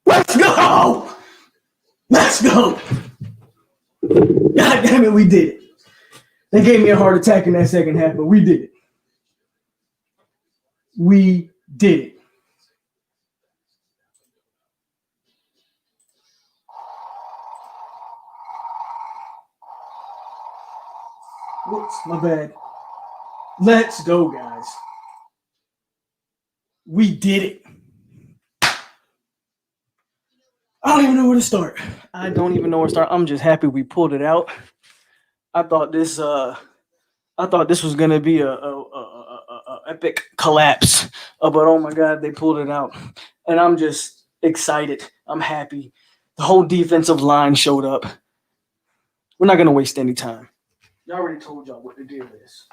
Let's go! Let's go! God damn it, we did it. They gave me a heart attack in that second half, but we did it. We did it. Whoops, my bad. Let's go, guys. We did it. I don't even know where to start. I'm just happy we pulled it out. I thought this was gonna be a epic collapse, but oh my god, they pulled it out, and I'm just excited. I'm happy. The whole defensive line showed up. We're not gonna waste any time. I already told y'all what the deal is.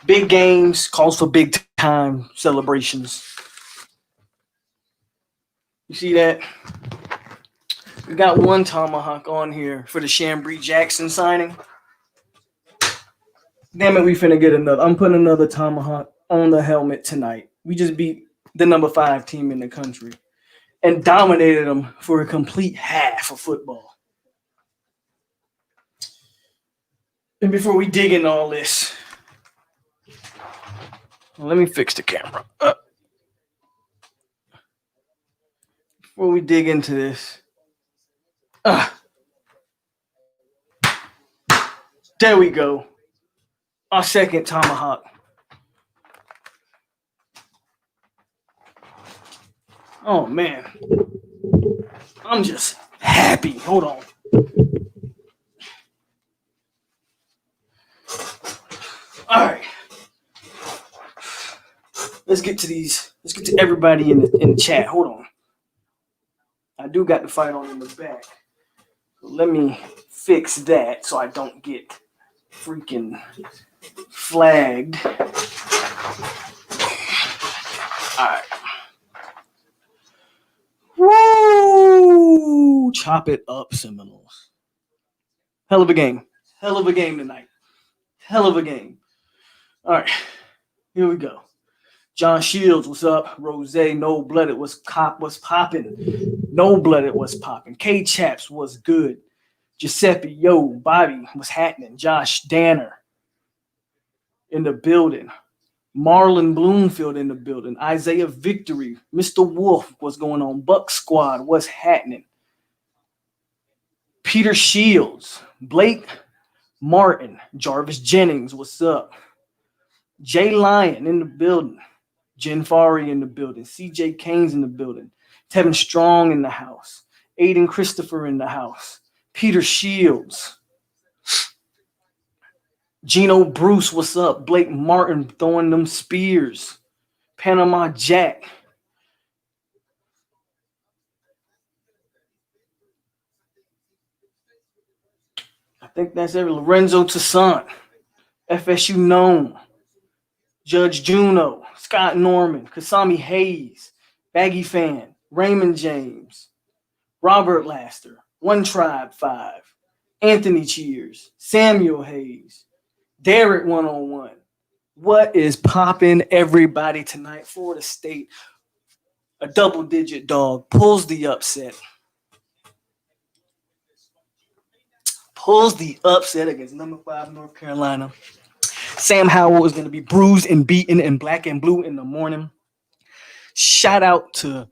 Big games calls for big time celebrations. You see that? We got one tomahawk on here for the Chambry Jackson signing. Damn it, we finna get another. I'm putting another tomahawk on the helmet tonight. We just beat the number 5 team in the country and dominated them for a complete half of football. And before we dig into all this, let me fix the camera. Before we dig into this, there we go. Our second tomahawk. Oh man, I'm just happy. Hold on. All right. Let's get to these. Let's get to everybody in the chat. Hold on. I do got the fight on in the back. Let me fix that so I don't get freaking flagged. All right. Woo! Chop it up, Seminoles. Hell of a game. Hell of a game tonight. Hell of a game. All right. Here we go. John Shields, what's up? Rose, No Blooded was popping. No Blooded was popping. K Chaps was good. Giuseppe, yo, Bobby, what's happening? Josh Danner in the building. Marlon Bloomfield in the building. Isaiah Victory. Mr. Wolf, what's going on? Buck Squad, what's happening? Peter Shields. Blake Martin. Jarvis Jennings, what's up? Jay Lyon in the building. Jen Fari in the building. CJ Kane's in the building. Tevin Strong in the house. Aiden Christopher in the house. Peter Shields. Gino Bruce, what's up? Blake Martin throwing them spears. Panama Jack. I think that's every Lorenzo Toussaint. FSU Gnome. Judge Juno. Scott Norman. Kasami Hayes. Baggy Fan. Raymond James. Robert Laster. One Tribe 5. Anthony Cheers. Samuel Hayes. Derek 101. What is popping, everybody, tonight? Florida State, a double-digit dog, pulls the upset. Pulls the upset against number 5 North Carolina. Sam Howell is going to be bruised and beaten in black and blue in the morning. Shout out to,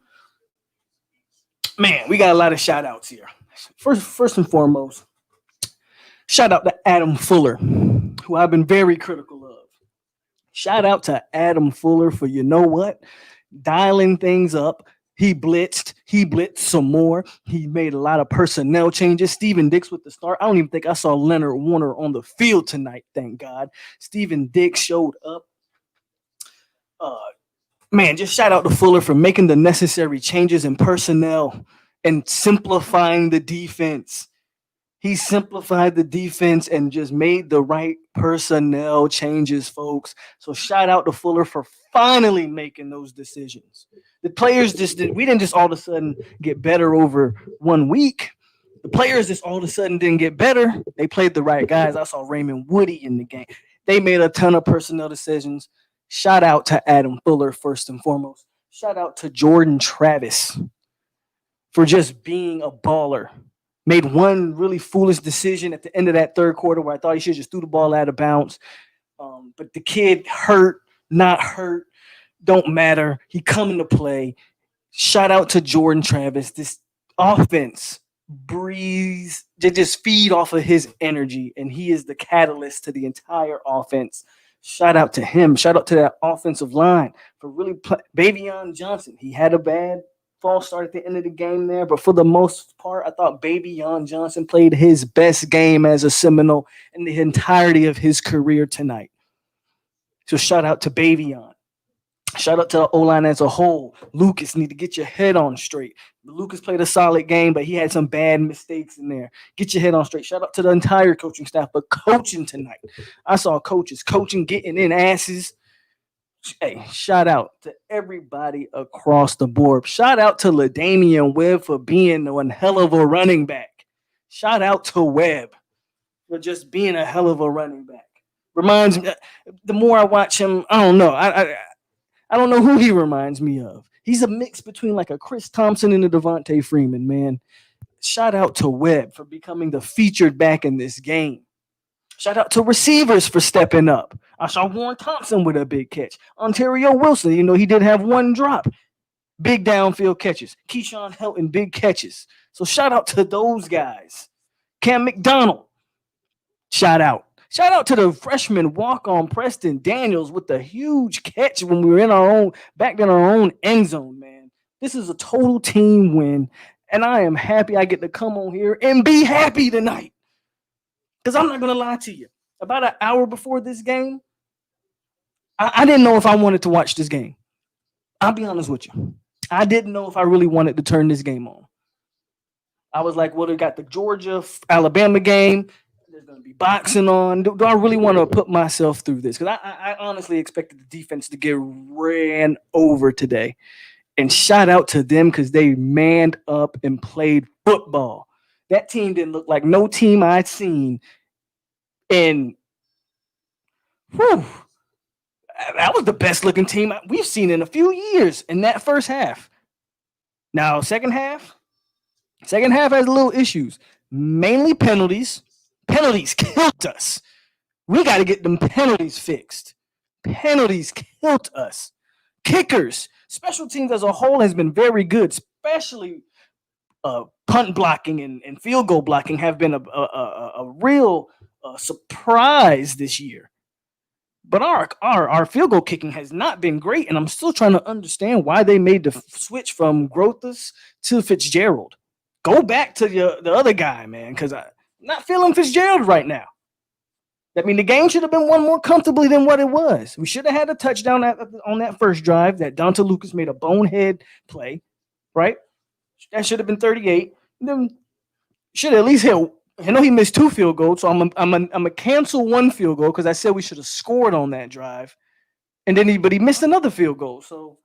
man, we got a lot of shout outs here. First and foremost, shout out to Adam Fuller, who I've been very critical of. Shout out to Adam Fuller for, you know what, dialing things up. He blitzed some more. He made a lot of personnel changes. Steven Dix with the start. I don't even think I saw Leonard Warner on the field tonight, thank God. Steven Dix showed up. Man, just shout out to Fuller for making the necessary changes in personnel and simplifying the defense. He simplified the defense and just made the right personnel changes, folks. So shout out to Fuller for finally making those decisions. The players we didn't just all of a sudden get better over 1 week. The players just all of a sudden didn't get better. They played the right guys. I saw Raymond Woody in the game. They made a ton of personnel decisions. Shout out to Adam Fuller, first and foremost. Shout out to Jordan Travis for just being a baller. Made one really foolish decision at the end of that third quarter where I thought he should just threw the ball out of bounds. But the kid hurt, not hurt, don't matter. He coming to play. Shout out to Jordan Travis. This offense breathes, they just feed off of his energy, and he is the catalyst to the entire offense. Shout out to him. Shout out to that offensive line for really Bavion Johnson. He had a bad false start at the end of the game there, but for the most part, I thought Bavion Johnson played his best game as a Seminole in the entirety of his career tonight. So shout out to Bavion. Shout out to the O-line as a whole. Lucas, need to get your head on straight. Lucas played a solid game, but he had some bad mistakes in there. Get your head on straight. Shout out to the entire coaching staff, but coaching tonight. I saw coaches coaching, getting in asses. Hey, shout out to everybody across the board. Shout out to LaDamian Webb for being one hell of a running back. Shout out to Webb for just being a hell of a running back. Reminds me, the more I watch him, I don't know. I don't know who he reminds me of. He's a mix between like a Chris Thompson and a Devontae Freeman, man. Shout out to Webb for becoming the featured back in this game. Shout out to receivers for stepping up. I saw Warren Thompson with a big catch. Ontario Wilson, he did have one drop. Big downfield catches. Keyshawn Helton, big catches. So shout out to those guys. Cam McDonald, shout out. Shout out to the freshman walk-on Preston Daniels with the huge catch when we were back in our own end zone, man. This is a total team win, and I am happy I get to come on here and be happy tonight. Because I'm not going to lie to you. About an hour before this game, I didn't know if I wanted to watch this game. I'll be honest with you. I didn't know if I really wanted to turn this game on. I was like, well, they got the Georgia-Alabama game. There's going to be boxing on. Do I really want to put myself through this? Because I honestly expected the defense to get ran over today. And shout out to them because they manned up and played football. That team didn't look like no team I'd seen. And that was the best looking team we've seen in a few years in that first half. Now, second half has little issues. Mainly penalties. Penalties killed us. We got to get them penalties fixed. Penalties killed us. Kickers, special teams as a whole has been very good, especially punt blocking and field goal blocking have been a real surprise this year. But our field goal kicking has not been great, and I'm still trying to understand why they made the switch from Grothus to Fitzgerald. Go back to the other guy, man, because I'm not feeling Fitzgerald right now. I mean, the game should have been won more comfortably than what it was. We should have had a touchdown on that first drive that Donta Lucas made a bonehead play, right? That should have been 38. Then should have at least hit. I know he missed 2 field goals, so I'm gonna cancel 1 field goal because I said we should have scored on that drive, and then he missed another field goal. So,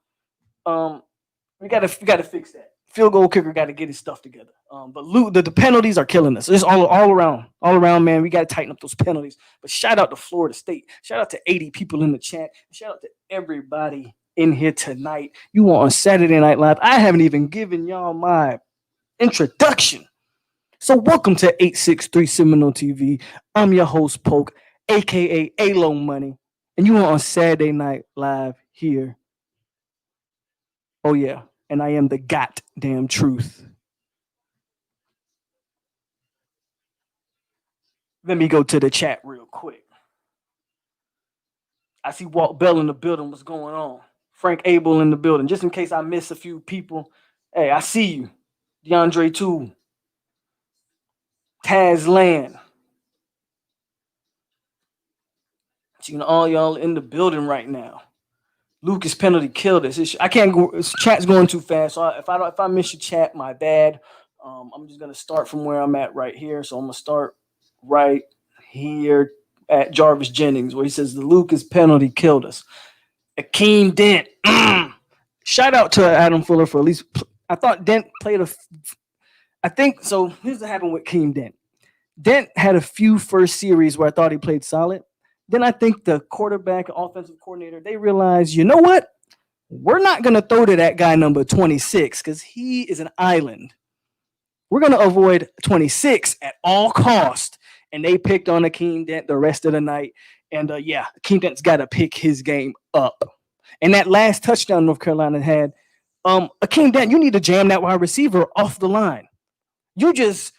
we gotta fix that. Field goal kicker got to get his stuff together. But the penalties are killing us. It's all around, man. We got to tighten up those penalties. But shout out to Florida State. Shout out to 80 people in the chat. Shout out to everybody in here tonight. You are on Saturday Night Live. I haven't even given y'all my introduction. So welcome to 863 Seminole TV. I'm your host, Polk, a.k.a. AloMoney. And you are on Saturday Night Live here. Oh, yeah. And I am the goddamn truth. Let me go to the chat real quick. I see Walt Bell in the building. What's going on? Frank Abel in the building. Just in case I miss a few people. Hey, I see you. DeAndre too. Taz Land. Seeing all y'all in the building right now. Lucas penalty killed us. I can't go. Chat's going too fast. So if I miss your chat, my bad. I'm just gonna start from where I'm at right here. So I'm gonna start right here at Jarvis Jennings, where he says the Lucas penalty killed us. Akeem Dent. Shout out to Adam Fuller for at least. I thought Dent played I think so. Here's what happened with Akeem Dent. Dent had a few first series where I thought he played solid. Then I think the quarterback, offensive coordinator, they realized, you know what? We're not going to throw to that guy number 26 because he is an island. We're going to avoid 26 at all cost. And they picked on Akeem Dent the rest of the night. And yeah, Akeem Dent's got to pick his game up. And that last touchdown North Carolina had, Akeem Dent, you need to jam that wide receiver off the line. You just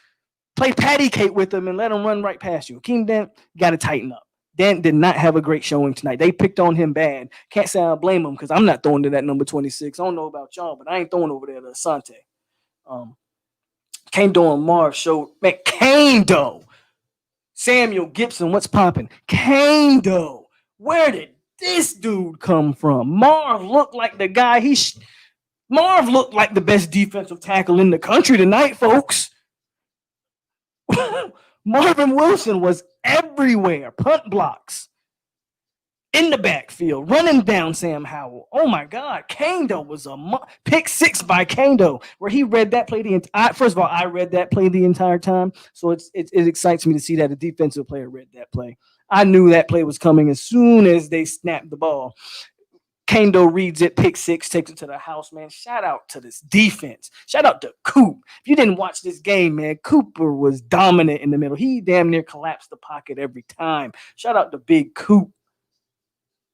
play patty cake with him and let him run right past you. Akeem Dent got to tighten up. Dent did not have a great showing tonight. They picked on him bad. Can't say I blame him because I'm not throwing to that number 26. I don't know about y'all, but I ain't throwing over there to Asante. Kane Doe and Marv showed, man, Kane Doe. Samuel Gibson, what's popping? Kane Doe. Where did this dude come from? Marv looked like the guy Marv looked like the best defensive tackle in the country tonight, folks. Marvin Wilson was everywhere. Punt blocks. In the backfield, running down Sam Howell. Oh my God, Kane Doe was a pick six by Kane Doe, where he read that play first of all, I read that play the entire time, so it excites me to see that a defensive player read that play. I knew that play was coming as soon as they snapped the ball. Kane Doe reads it, pick six, takes it to the house, man. Shout out to this defense. Shout out to Coop. If you didn't watch this game, man, Cooper was dominant in the middle. He damn near collapsed the pocket every time. Shout out to Big Coop.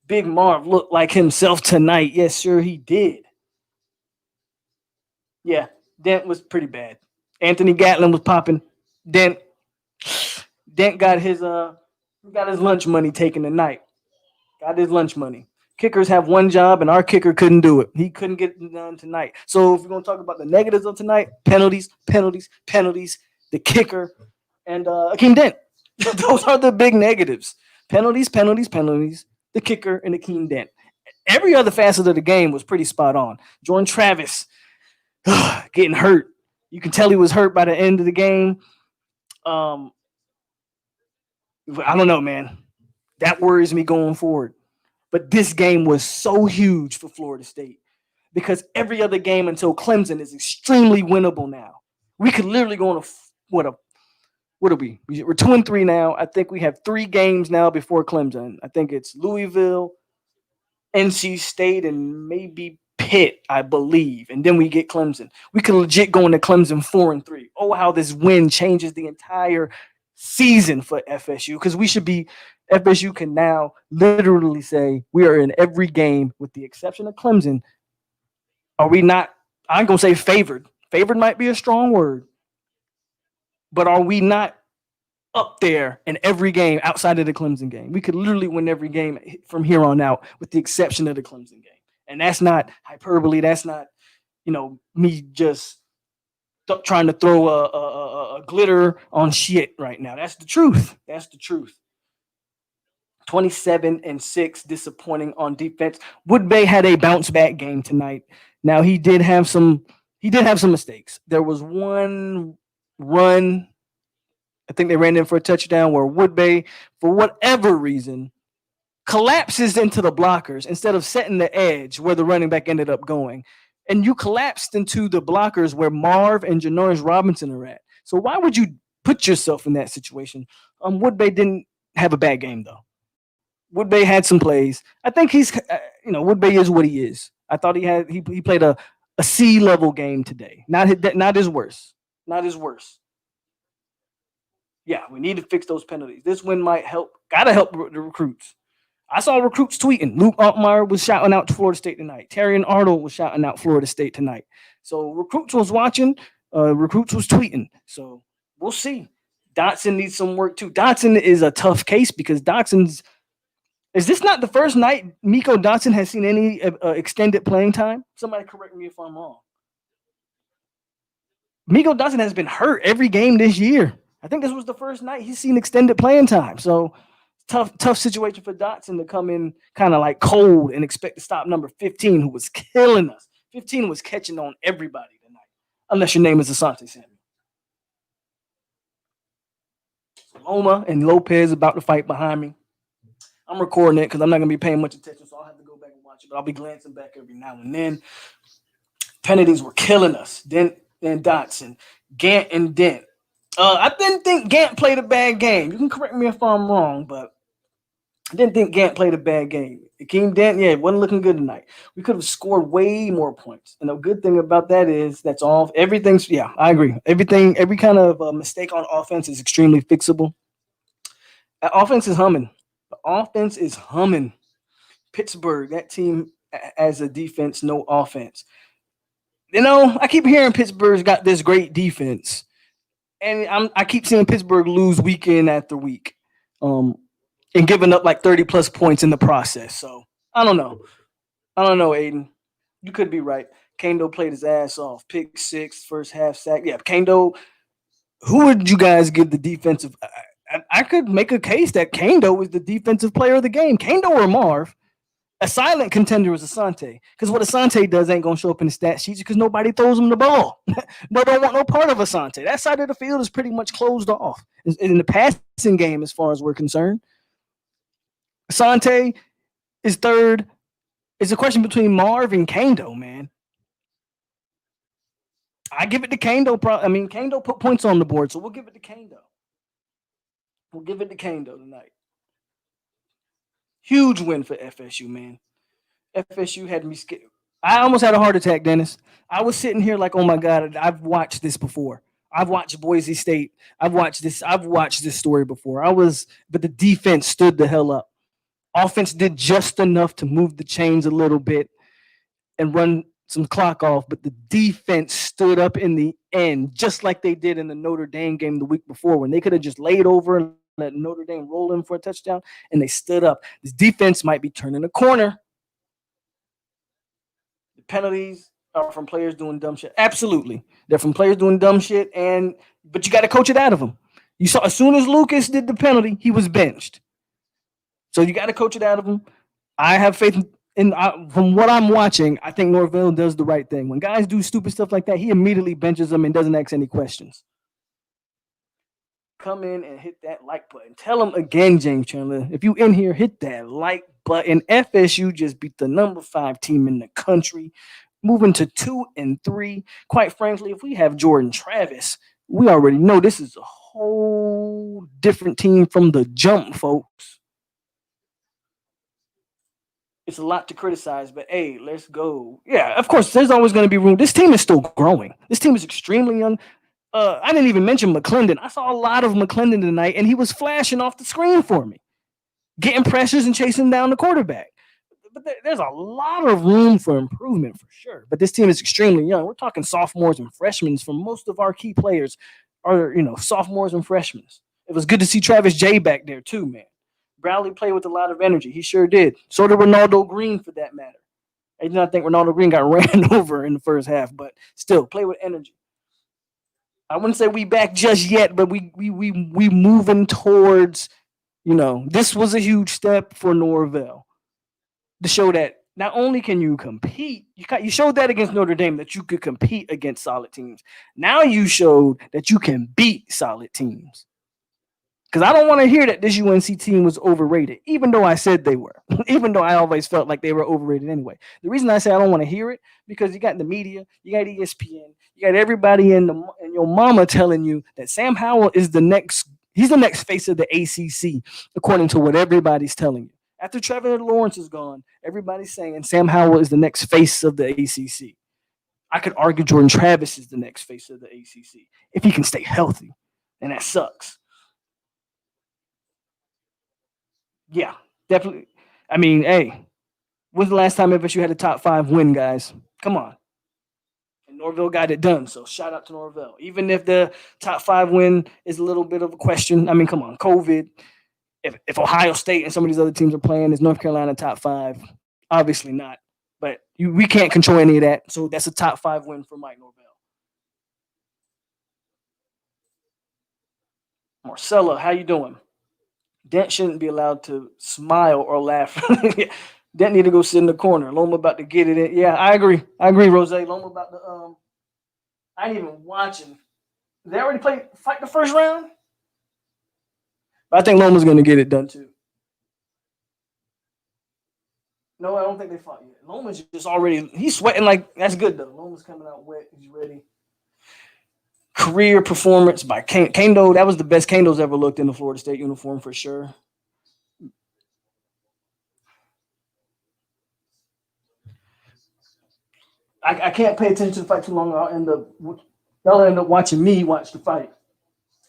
Big Marv looked like himself tonight. Yes, sure, he did. Yeah, Dent was pretty bad. Anthony Gatlin was popping. Dent got his lunch money taken tonight. Got his lunch money. Kickers have one job, and our kicker couldn't do it. He couldn't get it done tonight. So if we're going to talk about the negatives of tonight, penalties, the kicker, and Akeem Dent. Those are the big negatives. Penalties, the kicker, and Akeem Dent. Every other facet of the game was pretty spot on. Jordan Travis getting hurt. You can tell he was hurt by the end of the game. I don't know, man. That worries me going forward. But this game was so huge for Florida State because every other game until Clemson is extremely winnable now. We could literally go on what are we? We're 2-3 now. I think we have 3 games now before Clemson. I think it's Louisville, NC State, and maybe Pitt, I believe. And then we get Clemson. We could legit go into Clemson 4-3. Oh, how this win changes the entire season for FSU because FSU can now literally say we are in every game with the exception of Clemson. Are we not? I'm going to say favored. Favored might be a strong word. But are we not up there in every game outside of the Clemson game? We could literally win every game from here on out with the exception of the Clemson game. And that's not hyperbole. That's not, me just trying to throw a glitter on shit right now. That's the truth. 27-6, disappointing on defense. Woodbay had a bounce back game tonight. Now he did have some mistakes. There was one run, I think they ran in for a touchdown where Woodbay, for whatever reason, collapses into the blockers instead of setting the edge where the running back ended up going. And you collapsed into the blockers where Marv and Janoris Robinson are at. So why would you put yourself in that situation? Woodbay didn't have a bad game, though. Woodbay had some plays. I think Woodbay is what he is. I thought he played a C-level game today. Not his worst. Not his worst. Yeah, we need to fix those penalties. This win might help. Gotta help the recruits. I saw recruits tweeting. Luke Altmaier was shouting out to Florida State tonight. Terrian Arnold was shouting out Florida State tonight. So recruits was watching. Recruits was tweeting. So we'll see. Dotson needs some work too. Dotson is a tough case because is this not the first night Miko Dotson has seen any extended playing time? Somebody correct me if I'm wrong. Miko Dotson has been hurt every game this year. I think this was the first night he's seen extended playing time. So tough situation for Dotson to come in kind of like cold and expect to stop number 15, who was killing us. 15 was catching on everybody tonight, unless your name is Asante Samuel. Loma and Lopez about to fight behind me. I'm recording it because I'm not going to be paying much attention, so I'll have to go back and watch it. But I'll be glancing back every now and then. Penalties were killing us. Dent and Dotson, Gant and Dent. I didn't think Gant played a bad game. You can correct me if I'm wrong, but Didn't think Gant played a bad game. Akeem Dent, yeah, wasn't looking good tonight. We could have scored way more points. And the good thing about that is that's all. Everything's, yeah, I agree. Everything, every kind of mistake on offense is extremely fixable. Offense is humming. The offense is humming. Pittsburgh, that team as a defense, no offense. I keep hearing Pittsburgh's got this great defense, and I keep seeing Pittsburgh lose weekend after week, um, and giving up like 30 plus points in the process. So I don't know. I don't know, Aiden. You could be right. Kando played his ass off. Pick six, first half sack. Yeah, Kando. Who would you guys give the defensive? I could make a case that Kando is the defensive player of the game. Kando or Marv. A silent contender is Asante, because what Asante does ain't gonna show up in the stat sheets because nobody throws him the ball. No, don't want no part of Asante. That side of the field is pretty much closed off in the passing game, as far as we're concerned. Asante is third. It's a question between Marv and Kando, man. I give it to Kando. Kando put points on the board, so we'll give it to Kando. We'll give it to Kando tonight. Huge win for FSU, man. FSU had me scared. I almost had a heart attack, Dennis. I was sitting here like, oh my God, I've watched this before. I've watched Boise State. I've watched this story before. But the defense stood the hell up. Offense did just enough to move the chains a little bit and run some clock off, but the defense stood up in the end, just like they did in the Notre Dame game the week before, when they could have just laid over and let Notre Dame roll in for a touchdown, and they stood up. This defense might be turning a corner. The penalties are from players doing dumb shit. Absolutely. They're from players doing dumb shit, but you got to coach it out of them. You saw as soon as Lucas did the penalty, he was benched. So you got to coach it out of him. I have faith from what I'm watching. I think Norvell does the right thing. When guys do stupid stuff like that, he immediately benches them and doesn't ask any questions. Come in and hit that like button. Tell them again, James Chandler, if you in here, hit that like button. FSU just beat the number 5 team in the country, moving to 2-3. Quite frankly, if we have Jordan Travis, we already know this is a whole different team from the jump, folks. It's a lot to criticize, but hey, let's go. Yeah, of course, there's always going to be room. This team is still growing. This team is extremely young. I didn't even mention McClendon. I saw a lot of McClendon tonight, and he was flashing off the screen for me, getting pressures and chasing down the quarterback. But there's a lot of room for improvement for sure. But this team is extremely young. We're talking sophomores and freshmen. For most of our key players are, sophomores and freshmen. It was good to see Travis J back there too, man. Bradley played with a lot of energy. He sure did. So did Ronaldo Green, for that matter. I did not think Ronaldo Green got ran over in the first half, but still, play with energy. I wouldn't say we back just yet, but we moving towards, this was a huge step for Norvell to show that not only can you compete, you showed that against Notre Dame that you could compete against solid teams. Now you showed that you can beat solid teams. Because I don't want to hear that this UNC team was overrated, even though I said they were, even though I always felt like they were overrated anyway. The reason I say I don't want to hear it, because you got the media, you got ESPN, you got everybody and your mama telling you that Sam Howell is he's the next face of the ACC, according to what everybody's telling you. After Trevor Lawrence is gone, everybody's saying Sam Howell is the next face of the ACC. I could argue Jordan Travis is the next face of the ACC if he can stay healthy, and that sucks. Yeah, definitely. I mean, hey, when's the last time FSU had a top 5 win, guys? Come on. And Norvell got it done, so shout out to Norvell. Even if the top 5 win is a little bit of a question. I mean, come on, COVID. If Ohio State and some of these other teams are playing, is North Carolina top 5? Obviously not. But we can't control any of that, so that's a top 5 win for Mike Norvell. Marcella, how you doing? Dent shouldn't be allowed to smile or laugh. Dent need to go sit in the corner. Loma about to get it in. Yeah, I agree, Rose. Loma about to I ain't even watching. They already fight the first round? But I think Loma's gonna get it done too. No, I don't think they fought yet. Loma's just already he's sweating like that's good though. Loma's coming out wet, he's ready. Career performance by Kando. That was the best Kando's ever looked in the Florida State uniform for sure. I can't pay attention to the fight too long. Y'all end up watching me watch the fight.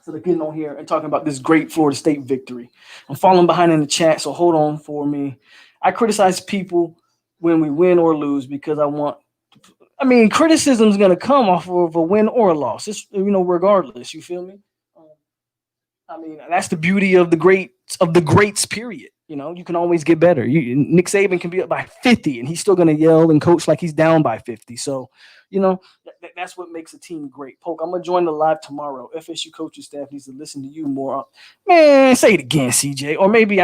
So they're getting on here and talking about this great Florida State victory. I'm falling behind in the chat, so hold on for me. I criticize people when we win or lose because I mean, criticism is gonna come off of a win or a loss. It's regardless. You feel me? Um, I mean, that's the beauty of the greats. Period. You can always get better. Nick Saban can be up by 50, and he's still gonna yell and coach like he's down by 50. So, that's what makes a team great. Polk, I'm gonna join the live tomorrow. FSU coaching staff needs to listen to you more. Man, say it again, CJ. Or maybe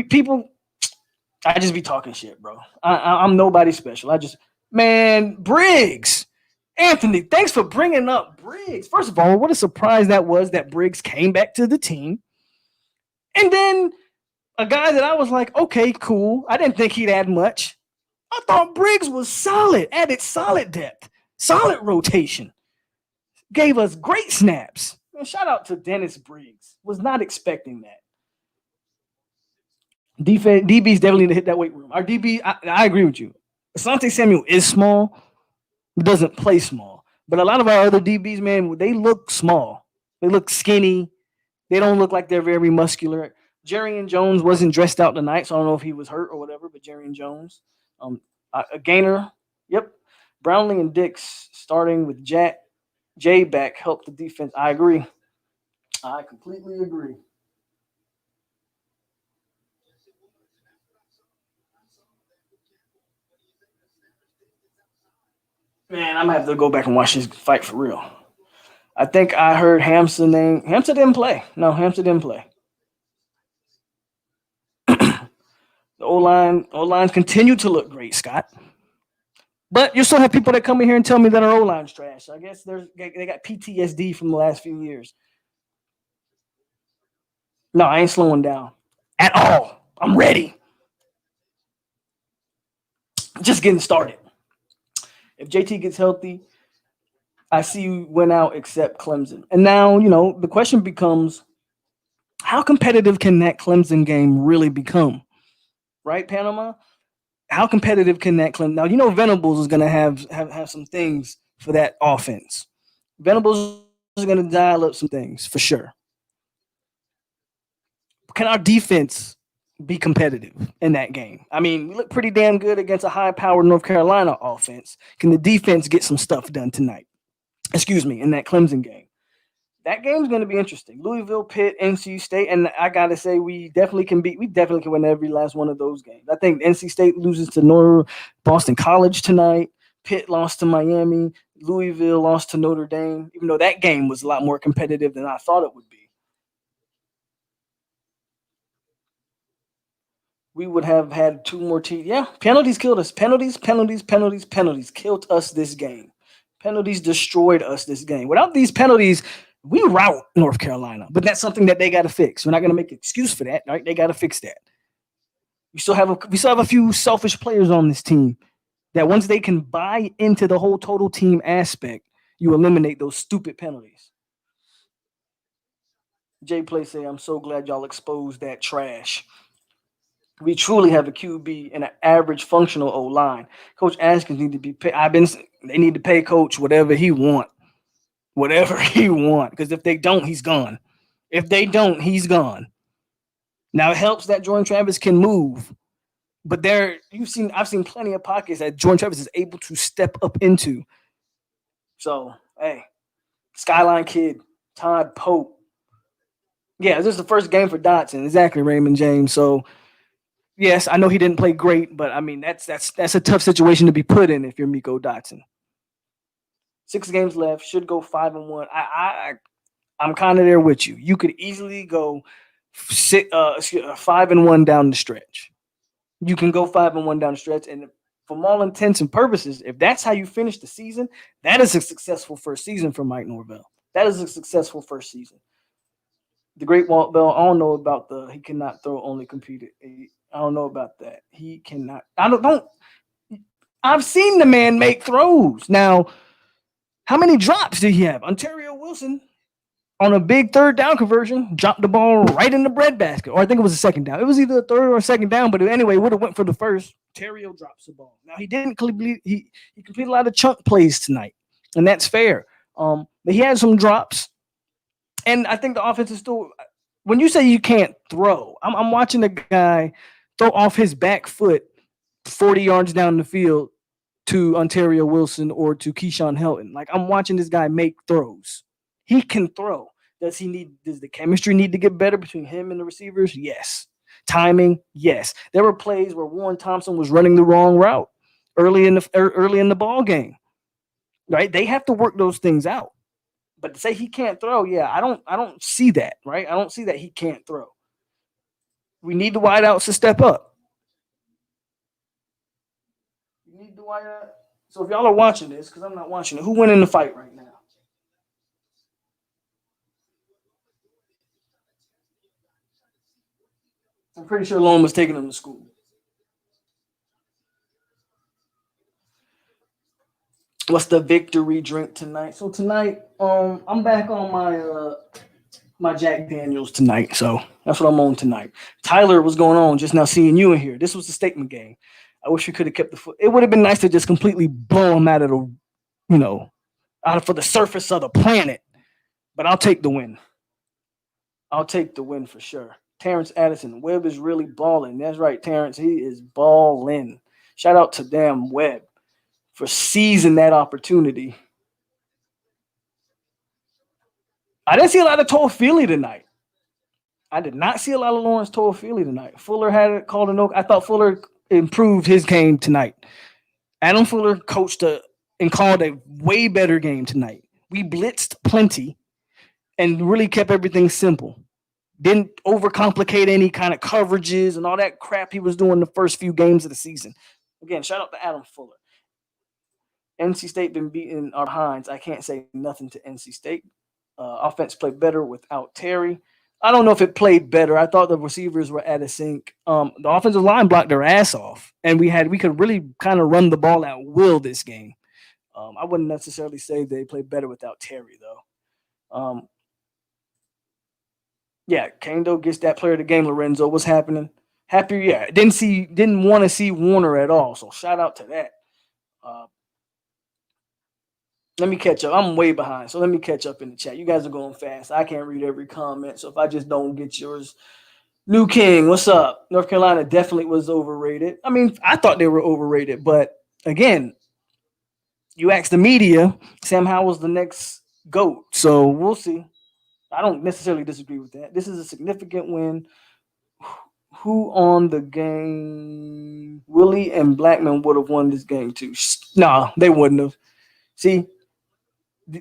people. I just be talking shit, bro. I'm nobody special. Man, Briggs. Anthony, thanks for bringing up Briggs. First of all, what a surprise that was that Briggs came back to the team. And then a guy that I was like, okay, cool. I didn't think he'd add much. I thought Briggs was solid, added solid depth, solid rotation, gave us great snaps. Man, shout out to Dennis Briggs. Was not expecting that. Defense, DBs definitely need to hit that weight room. Our DB, I agree with you. Asante Samuel is small, but doesn't play small. But a lot of our other DBs, man, they look small. They look skinny. They don't look like they're very muscular. Jerry Jones wasn't dressed out tonight, so I don't know if he was hurt or whatever. But Jerry Jones, a Gainer, yep. Brownlee and Dix starting with Jay back helped the defense. I agree. I completely agree. Man, I'm gonna have to go back and watch this fight for real. I think I heard Hamster name. Hamster didn't play. No, Hamster didn't play. The O lines continue to look great, Scott. But you still have people that come in here and tell me that our O line's trash. I guess they got PTSD from the last few years. No, I ain't slowing down at all. I'm ready. Just getting started. If JT gets healthy, I see you went out except Clemson. And now, the question becomes how competitive can that Clemson game really become? Right, Panama? How competitive can that Clemson? Now, Venables is going to have some things for that offense. Venables is going to dial up some things for sure. Can our defense be competitive in that game? I mean, we look pretty damn good against a high-powered North Carolina offense. Can the defense get some stuff done tonight? Excuse me, in that Clemson game. That game's going to be interesting. Louisville, Pitt, NC State, and I gotta say, we definitely can win every last one of those games. I think NC State loses to Boston College tonight. Pitt lost to Miami. Louisville lost to Notre Dame. Even though that game was a lot more competitive than I thought it would be. We would have had two more teams. Yeah, penalties killed us. Penalties killed us this game. Penalties destroyed us this game. Without these penalties, we rout North Carolina. But that's something that they got to fix. We're not going to make an excuse for that, right? They got to fix that. We still have a few selfish players on this team that once they can buy into the whole total team aspect, you eliminate those stupid penalties. Jay Play say, I'm so glad y'all exposed that trash. We truly have a QB and an average functional O line. Coach Askins need to be paid. They need to pay Coach whatever he want. Because if they don't, he's gone. Now it helps that Jordan Travis can move, but I've seen plenty of pockets that Jordan Travis is able to step up into. So hey, Skyline Kid, Todd Pope. Yeah, this is the first game for Dotson. Exactly, Raymond James. So yes, I know he didn't play great, but I mean that's a tough situation to be put in if you're Miko Dotson. 6 games left, should go 5-1. I'm kind of there with you. You could easily go 5-1 down the stretch. You can go 5-1 down the stretch, and from all intents and purposes, if that's how you finish the season, that is a successful first season for Mike Norvell. That is a successful first season. The Great Walt Bell, I don't know about he cannot throw, only competed. I don't know about that. He cannot. I've seen the man make throws. Now, how many drops did he have? Ontario Wilson, on a big third down conversion, dropped the ball right in the breadbasket. Or I think it was a second down. It was either a third or a second down, but anyway, would have went for the first. Tarheels drops the ball. Now he didn't complete. He completed a lot of chunk plays tonight, and that's fair. But he had some drops, and I think the offense is still. When you say you can't throw, I'm watching a guy throw off his back foot 40 yards down the field to Ontario Wilson or to Keyshawn Helton. Like I'm watching this guy make throws. He can throw. Does the chemistry need to get better between him and the receivers? Yes. Timing, yes. There were plays where Warren Thompson was running the wrong route early in the ball game. Right? They have to work those things out. But to say he can't throw, yeah, I don't see that, right? I don't see that he can't throw. We need the wideouts to step up. You need the wideout. So if y'all are watching this, because I'm not watching it, who went in the fight right now? I'm pretty sure Lone was taking him to school. What's the victory drink tonight? So tonight, I'm back on my Jack Daniels tonight. So that's what I'm on tonight. Tyler, what's going on? Just now seeing you in here. This was the statement game. I wish we could have kept the foot. It would have been nice to just completely blow him out of the, you know, out of for the surface of the planet. But I'll take the win. I'll take the win for sure. Terrence Addison, Webb is really balling. That's right, Terrence. He is balling. Shout out to damn Webb for seizing that opportunity. I didn't see a lot of Toafili tonight. I did not see a lot of Lawrence Toafili tonight. Fuller had it called a no. I thought Fuller improved his game tonight. Adam Fuller coached and called a way better game tonight. We blitzed plenty and really kept everything simple. Didn't overcomplicate any kind of coverages and all that crap he was doing the first few games of the season. Again, shout out to Adam Fuller. NC State been beating our behinds. I can't say nothing to NC State. Offense played better without Terry. I don't know if it played better. I thought the receivers were at a sync. The offensive line blocked their ass off, and we could really kind of run the ball at will this game. I wouldn't necessarily say they played better without Terry though. Yeah, Kando gets that player of the game. Lorenzo, what's happening? Happy, yeah. Didn't want to see Warner at all. So shout out to that. Let me catch up. I'm way behind, so let me catch up in the chat. You guys are going fast. I can't read every comment, so if I just don't get yours, New King, what's up? North Carolina definitely was overrated. I mean, I thought they were overrated, but again, you ask the media, Sam Howell's the next GOAT, so we'll see. I don't necessarily disagree with that. This is a significant win. Who on the game? Willie and Blackman would have won this game too. Nah, they wouldn't have. See,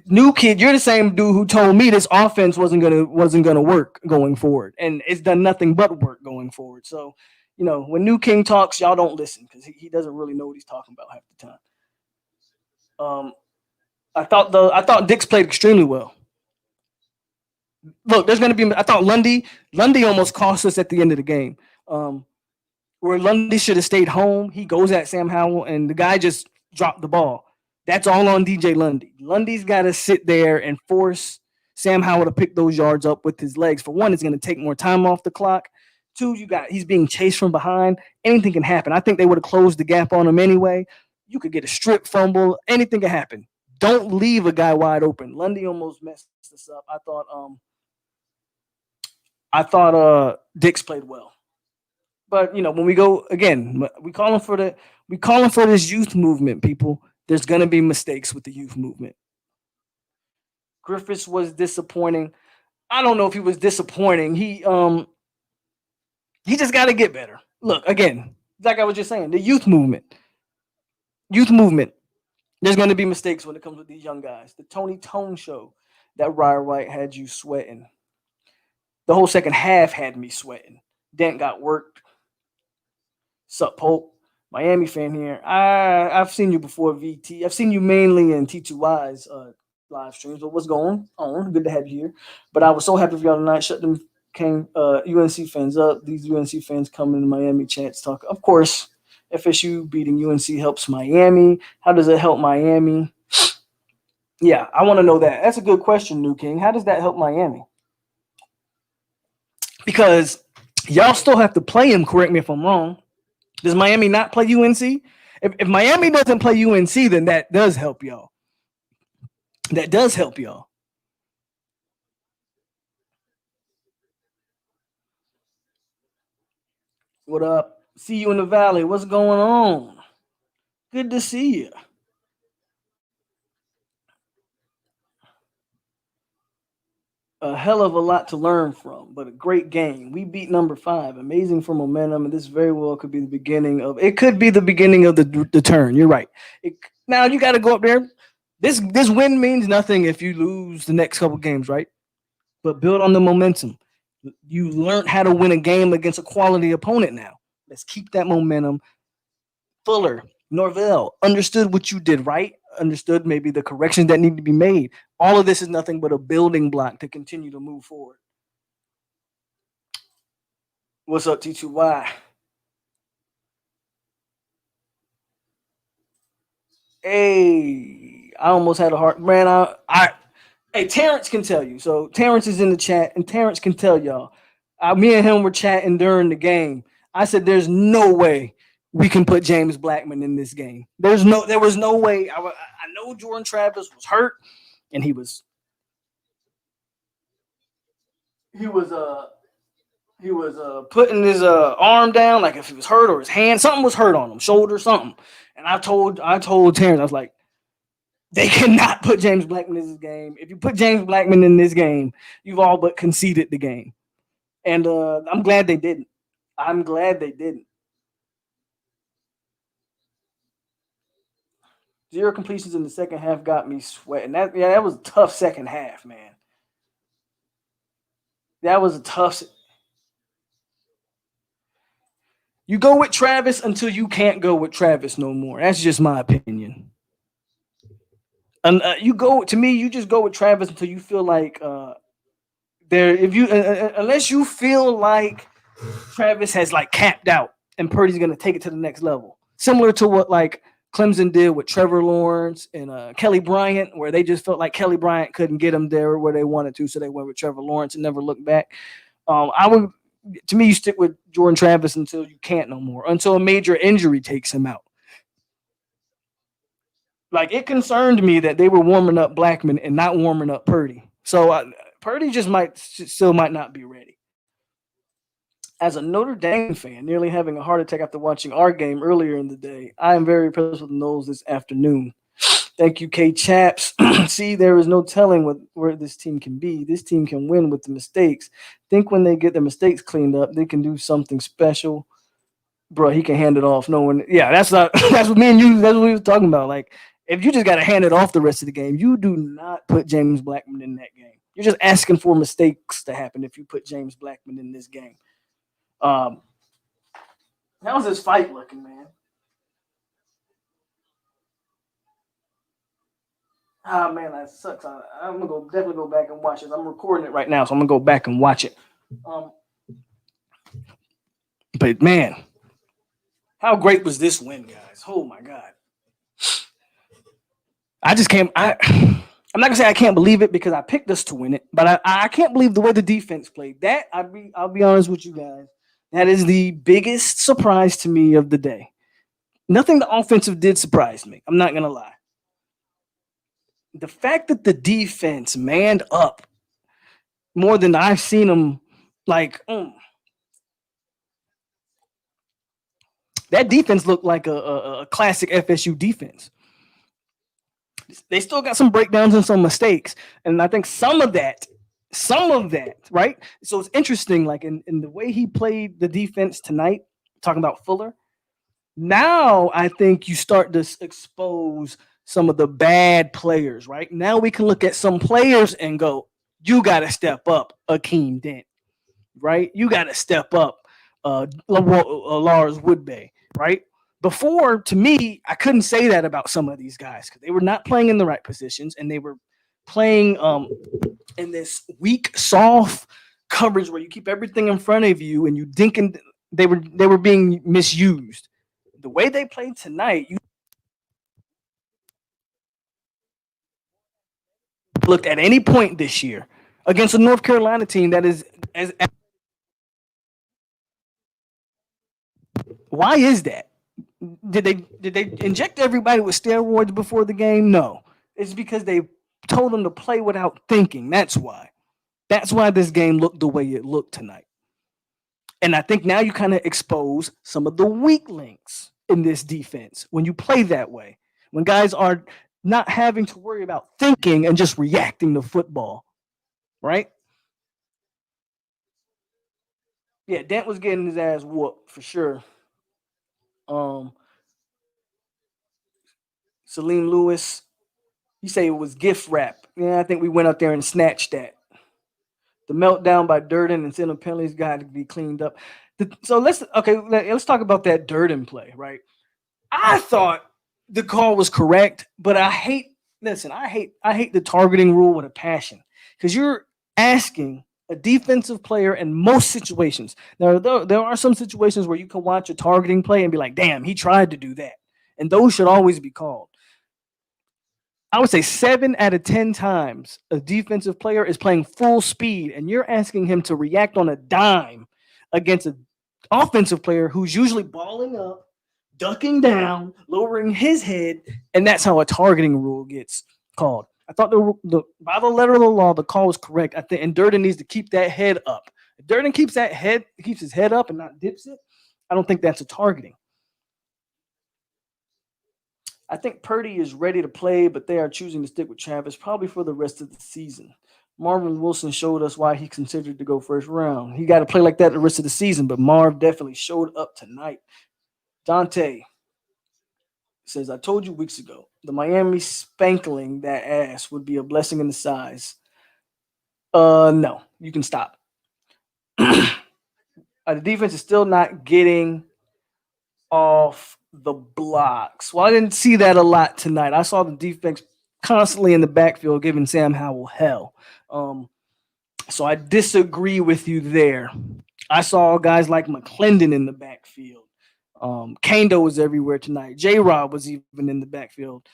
new kid, you're the same dude who told me this offense wasn't gonna work going forward, and it's done nothing but work going forward. So, when New King talks, y'all don't listen because he doesn't really know what he's talking about half the time. I thought Dix played extremely well. Look, there's gonna be. I thought Lundy almost cost us at the end of the game. Where Lundy should have stayed home. He goes at Sam Howell, and the guy just dropped the ball. That's all on DJ Lundy. Lundy's got to sit there and force Sam Howell to pick those yards up with his legs. For one, it's going to take more time off the clock. Two, he's being chased from behind. Anything can happen. I think they would have closed the gap on him anyway. You could get a strip fumble. Anything can happen. Don't leave a guy wide open. Lundy almost messed this up. I thought Dix played well. But when we go again, we calling for this youth movement, people. There's gonna be mistakes with the youth movement. Griffiths was disappointing. I don't know if he was disappointing. He just got to get better. Look again, like I was just saying, the youth movement. There's gonna be mistakes when it comes with these young guys. The Tony Tone show that Ryer White had you sweating. The whole second half had me sweating. Dent got worked. Sup, Polk? Miami fan here. I've seen you before, VT. I've seen you mainly in T2Y's live streams. But what's going on? Good to have you here. But I was so happy for y'all tonight. Shut them UNC fans up. These UNC fans come in Miami chats talk. Of course, FSU beating UNC helps Miami. How does it help Miami? Yeah, I want to know that. That's a good question, New King. How does that help Miami? Because y'all still have to play him. Correct me if I'm wrong. Does Miami not play UNC? If Miami doesn't play UNC, then that does help y'all. That does help y'all. What up? See you in the valley. What's going on? Good to see you. A hell of a lot to learn from, but a great game. We beat number 5. Amazing for momentum, and this very well could be the beginning of. It could be the beginning of the turn. You're right. Now you got to go up there. This win means nothing if you lose the next couple games, right? But build on the momentum. You learned how to win a game against a quality opponent now. Let's keep that momentum. Fuller, Norvell understood what you did right, understood maybe the corrections that need to be made. All of this is nothing but a building block to continue to move forward. What's up, T2Y? Hey, I almost had a heart. Man, hey, Terrence can tell you. So Terrence is in the chat, and Terrence can tell y'all. Me and him were chatting during the game. I said, "There's no way we can put James Blackman in this game. There was no way. I know Jordan Travis was hurt, and he was putting his arm down like if he was hurt or his hand, something was hurt on him, shoulder, something. And I told Terrence, I was like, they cannot put James Blackman in this game. If you put James Blackman in this game, you've all but conceded the game. And I'm glad they didn't. I'm glad they didn't. 0 completions in the second half got me sweating. That was a tough second half, man. That was a tough. You go with Travis until you can't go with Travis no more. That's just my opinion. And you go to me, you just go with Travis until you feel like there. If you unless you feel like Travis has like capped out and Purdy's going to take it to the next level, similar to what like Clemson did with Trevor Lawrence and Kelly Bryant, where they just felt like Kelly Bryant couldn't get them there where they wanted to, so they went with Trevor Lawrence and never looked back. I would, to me, you stick with Jordan Travis until you can't no more, until a major injury takes him out. Like it concerned me that they were warming up Blackman and not warming up Purdy. So Purdy just might not be ready. As a Notre Dame fan, nearly having a heart attack after watching our game earlier in the day, I am very impressed with the Noles this afternoon. Thank you, K Chaps. See, there is no telling where this team can be. This team can win with the mistakes. Think when they get their mistakes cleaned up, they can do something special. Bro, he can hand it off. No one. Yeah, that's not. That's what me and you. That's what we were talking about. Like, if you just got to hand it off the rest of the game, you do not put James Blackman in that game. You're just asking for mistakes to happen if you put James Blackman in this game. Um, How's this fight looking, man? Oh man, that sucks. I'm gonna definitely go back and watch it. I'm recording it right now, so I'm gonna go back and watch it. Um, but man, how great was this win, guys? Oh my god, I just can't. I'm not gonna say I can't believe it because I picked us to win it, but I can't believe the way the defense played. I'll be honest with you guys. That is the biggest surprise to me of the day. Nothing the offensive did surprise me. I'm not gonna lie. The fact that the defense manned up more than I've seen them, like that defense looked like a classic FSU defense. They still got some breakdowns and some mistakes, and I think some of that, right? So it's interesting, like in the way he played the defense tonight, talking about Fuller. Now I think you start to expose some of the bad players, right? Now we can look at some players and go, you got to step up, Akeem Dent, right? You got to step up, Lars Woodbay, right? Before, to me, I couldn't say that about some of these guys because they were not playing in the right positions and they were playing in this weak, soft coverage where you keep everything in front of you and you dinking. They were being misused. The way they played tonight, you looked at any point this year against a North Carolina team that is as why is that? Did they inject everybody with steroids before the game? No. It's because they told them to play without thinking. That's why. That's why this game looked the way it looked tonight. And I think now you kind of expose some of the weak links in this defense when you play that way. When guys are not having to worry about thinking and just reacting to football, right? Yeah, Dent was getting his ass whooped for sure. Um, Salim Lewis, you say it was gift wrap. Yeah, I think we went out there and snatched that. The meltdown by Durden and sending penalties got to be cleaned up. So let's talk about that Durden play, right? I thought the call was correct, but I hate the targeting rule with a passion because you're asking a defensive player in most situations. Now there are some situations where you can watch a targeting play and be like, damn, he tried to do that, and those should always be called. I would say 7 out of 10 times a defensive player is playing full speed, and you're asking him to react on a dime against an offensive player who's usually balling up, ducking down, lowering his head, and that's how a targeting rule gets called. I thought by the letter of the law, the call was correct. I think, and Durden needs to keep that head up. If Durden keeps his head up and not dips it, I don't think that's a targeting. I think Purdy is ready to play, but they are choosing to stick with Travis probably for the rest of the season. Marvin Wilson showed us why he considered to go first round. He got to play like that the rest of the season, but Marv definitely showed up tonight. Dante says, I told you weeks ago, the Miami spankling that ass would be a blessing in disguise. No, you can stop. The defense is still not getting off the blocks. Well, I didn't see that a lot tonight. I saw the defense constantly in the backfield giving Sam Howell hell. So I disagree with you there. I saw guys like McClendon in the backfield. Kando was everywhere tonight. J. Rob was even in the backfield.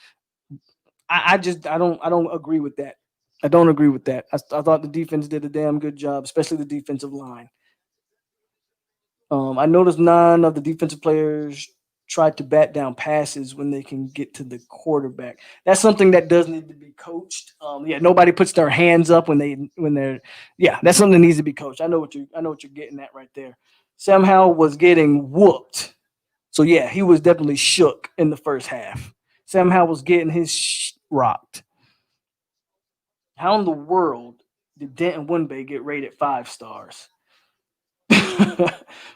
I don't agree with that. I don't agree with that. I thought the defense did a damn good job, especially the defensive line. I noticed none of the defensive players tried to bat down passes when they can get to the quarterback. That's something that does need to be coached. Yeah, nobody puts their hands up when they're. Yeah, that's something that needs to be coached. I know what you're getting at right there. Somehow was getting whooped. So yeah, he was definitely shook in the first half. Somehow was getting his rocked. How in the world did Denton Winbay get rated 5 stars?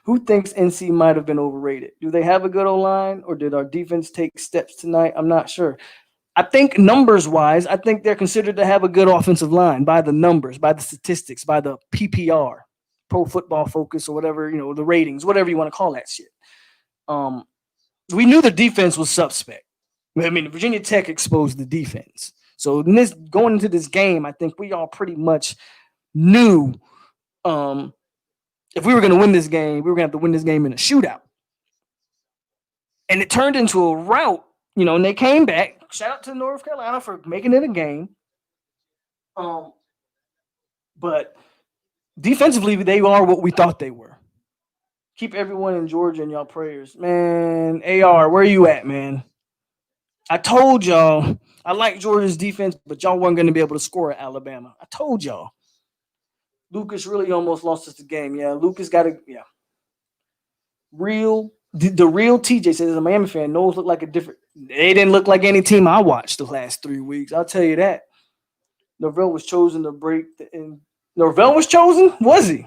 Who thinks NC might have been overrated? Do they have a good O line, or did our defense take steps tonight? I'm not sure. I think numbers wise, I think they're considered to have a good offensive line by the numbers, by the statistics, by the PPR, Pro Football Focus, or whatever, the ratings, whatever you want to call that shit. We knew the defense was suspect. I mean, Virginia Tech exposed the defense. So going into this game, I think we all pretty much knew if we were going to win this game, we were going to have to win this game in a shootout. And it turned into a rout, and they came back. Shout out to North Carolina for making it a game. But defensively, they are what we thought they were. Keep everyone in Georgia in y'all prayers. Man, AR, where are you at, man? I told y'all I like Georgia's defense, but y'all weren't going to be able to score at Alabama. I told y'all. Lucas really almost lost us the game. Yeah, Lucas got to, yeah. The real TJ says, as a Miami fan, Knowles look like a different. They didn't look like any team I watched the last 3 weeks. I'll tell you that. Norvell was chosen to break. Norvell was chosen? Was he?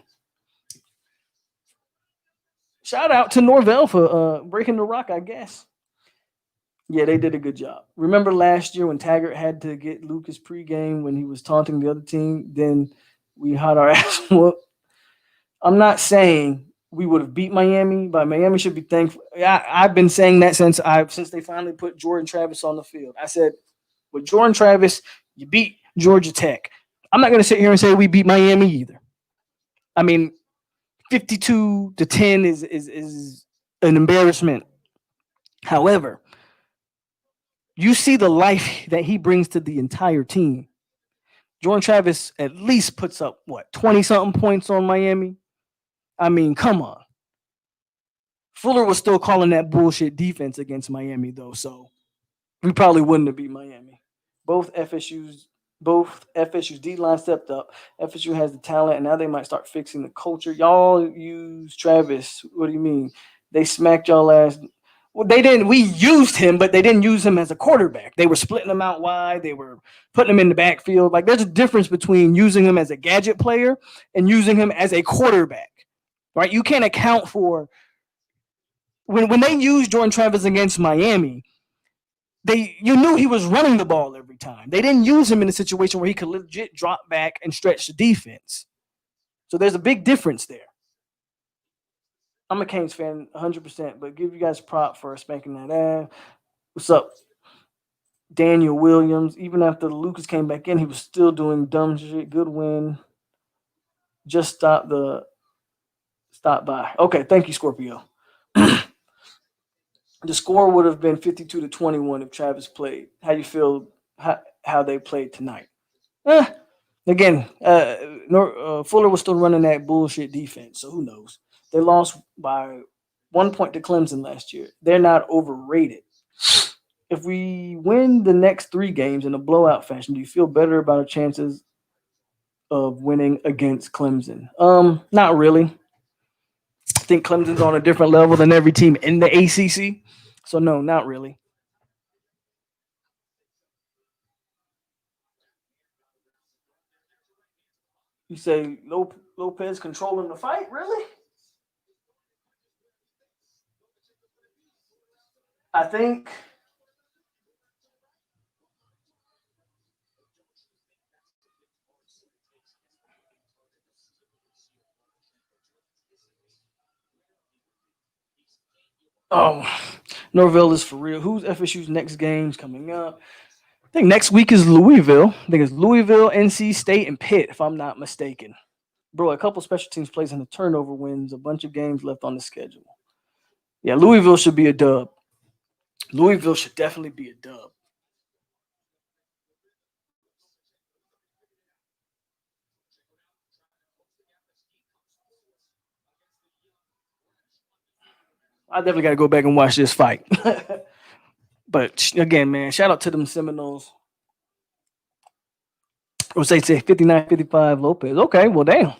Shout out to Norvell for breaking the rock, I guess. Yeah, they did a good job. Remember last year when Taggart had to get Lucas pregame when he was taunting the other team? Then we had our ass whooped. I'm not saying we would have beat Miami, but Miami should be thankful. I've been saying that since they finally put Jordan Travis on the field. I said, with Jordan Travis, you beat Georgia Tech. I'm not going to sit here and say we beat Miami either. I mean, 52-10 is an embarrassment. However, you see the life that he brings to the entire team. Jordan Travis at least puts up what 20 something points on Miami. I mean, come on. Fuller was still calling that bullshit defense against Miami though, so we probably wouldn't have beat Miami. Both FSU's both FSU's D line stepped up. FSU has the talent, and now they might start fixing the culture. Y'all use Travis. What do you mean? They smacked y'all last. Well, they didn't. We used him, but they didn't use him as a quarterback. They were splitting him out wide. They were putting him in the backfield. Like there's a difference between using him as a gadget player and using him as a quarterback. Right? You can't account for when they used Jordan Travis against Miami, you knew he was running the ball every time. They didn't use him in a situation where he could legit drop back and stretch the defense. So there's a big difference there. I'm a Canes fan, 100%, but give you guys prop for spanking that ass. What's up, Daniel Williams? Even after Lucas came back in, he was still doing dumb shit. Good win. Just stop by. Okay, thank you, Scorpio. The score would have been 52-21 if Travis played. How you feel how they played tonight? Eh, again, Fuller was still running that bullshit defense, so who knows? They lost by 1 point to Clemson last year. They're not overrated. If we win the next 3 games in a blowout fashion, do you feel better about our chances of winning against Clemson? Not really. I think Clemson's on a different level than every team in the ACC. So no, not really. You say Lopez controlling the fight? Really? I think. Oh, Norvell is for real. Who's FSU's next games coming up? I think next week is Louisville. I think it's Louisville, NC State, and Pitt, if I'm not mistaken. Bro, a couple special teams plays and the turnover wins, a bunch of games left on the schedule. Yeah, Louisville should be a dub. Louisville should definitely be a dub. I definitely got to go back and watch this fight. But again, man, shout out to them Seminoles. Or say 59-55 Lopez. Okay, well, damn.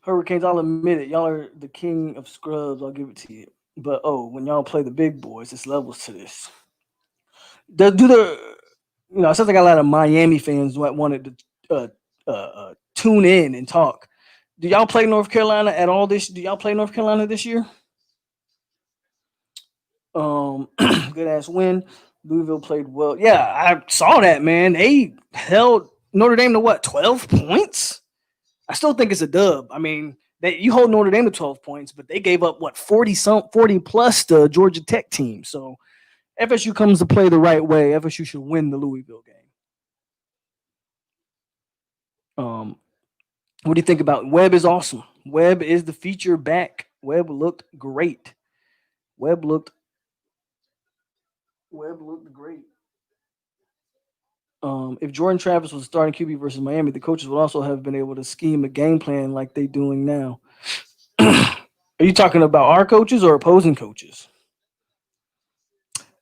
Hurricanes, I'll admit it. Y'all are the king of scrubs. I'll give it to you. But when y'all play the big boys, it's levels to this. Do the it sounds like a lot of Miami fans that wanted to tune in and talk. Do y'all play North Carolina at all this? Do y'all play North Carolina this year? Good ass win. Louisville played well. Yeah, I saw that, man. They held Notre Dame to what, 12 points? I still think it's a dub. I mean, you hold Notre Dame to 12 points, but they gave up what, 40 plus to Georgia Tech team. So FSU comes to play the right way. FSU should win the Louisville game. What do you think about Webb? Is awesome. Webb is the feature back. Webb looked great. Webb looked Webb looked great. If Jordan Travis was starting QB versus Miami, the coaches would also have been able to scheme a game plan like they doing now. Are you talking about our coaches or opposing coaches?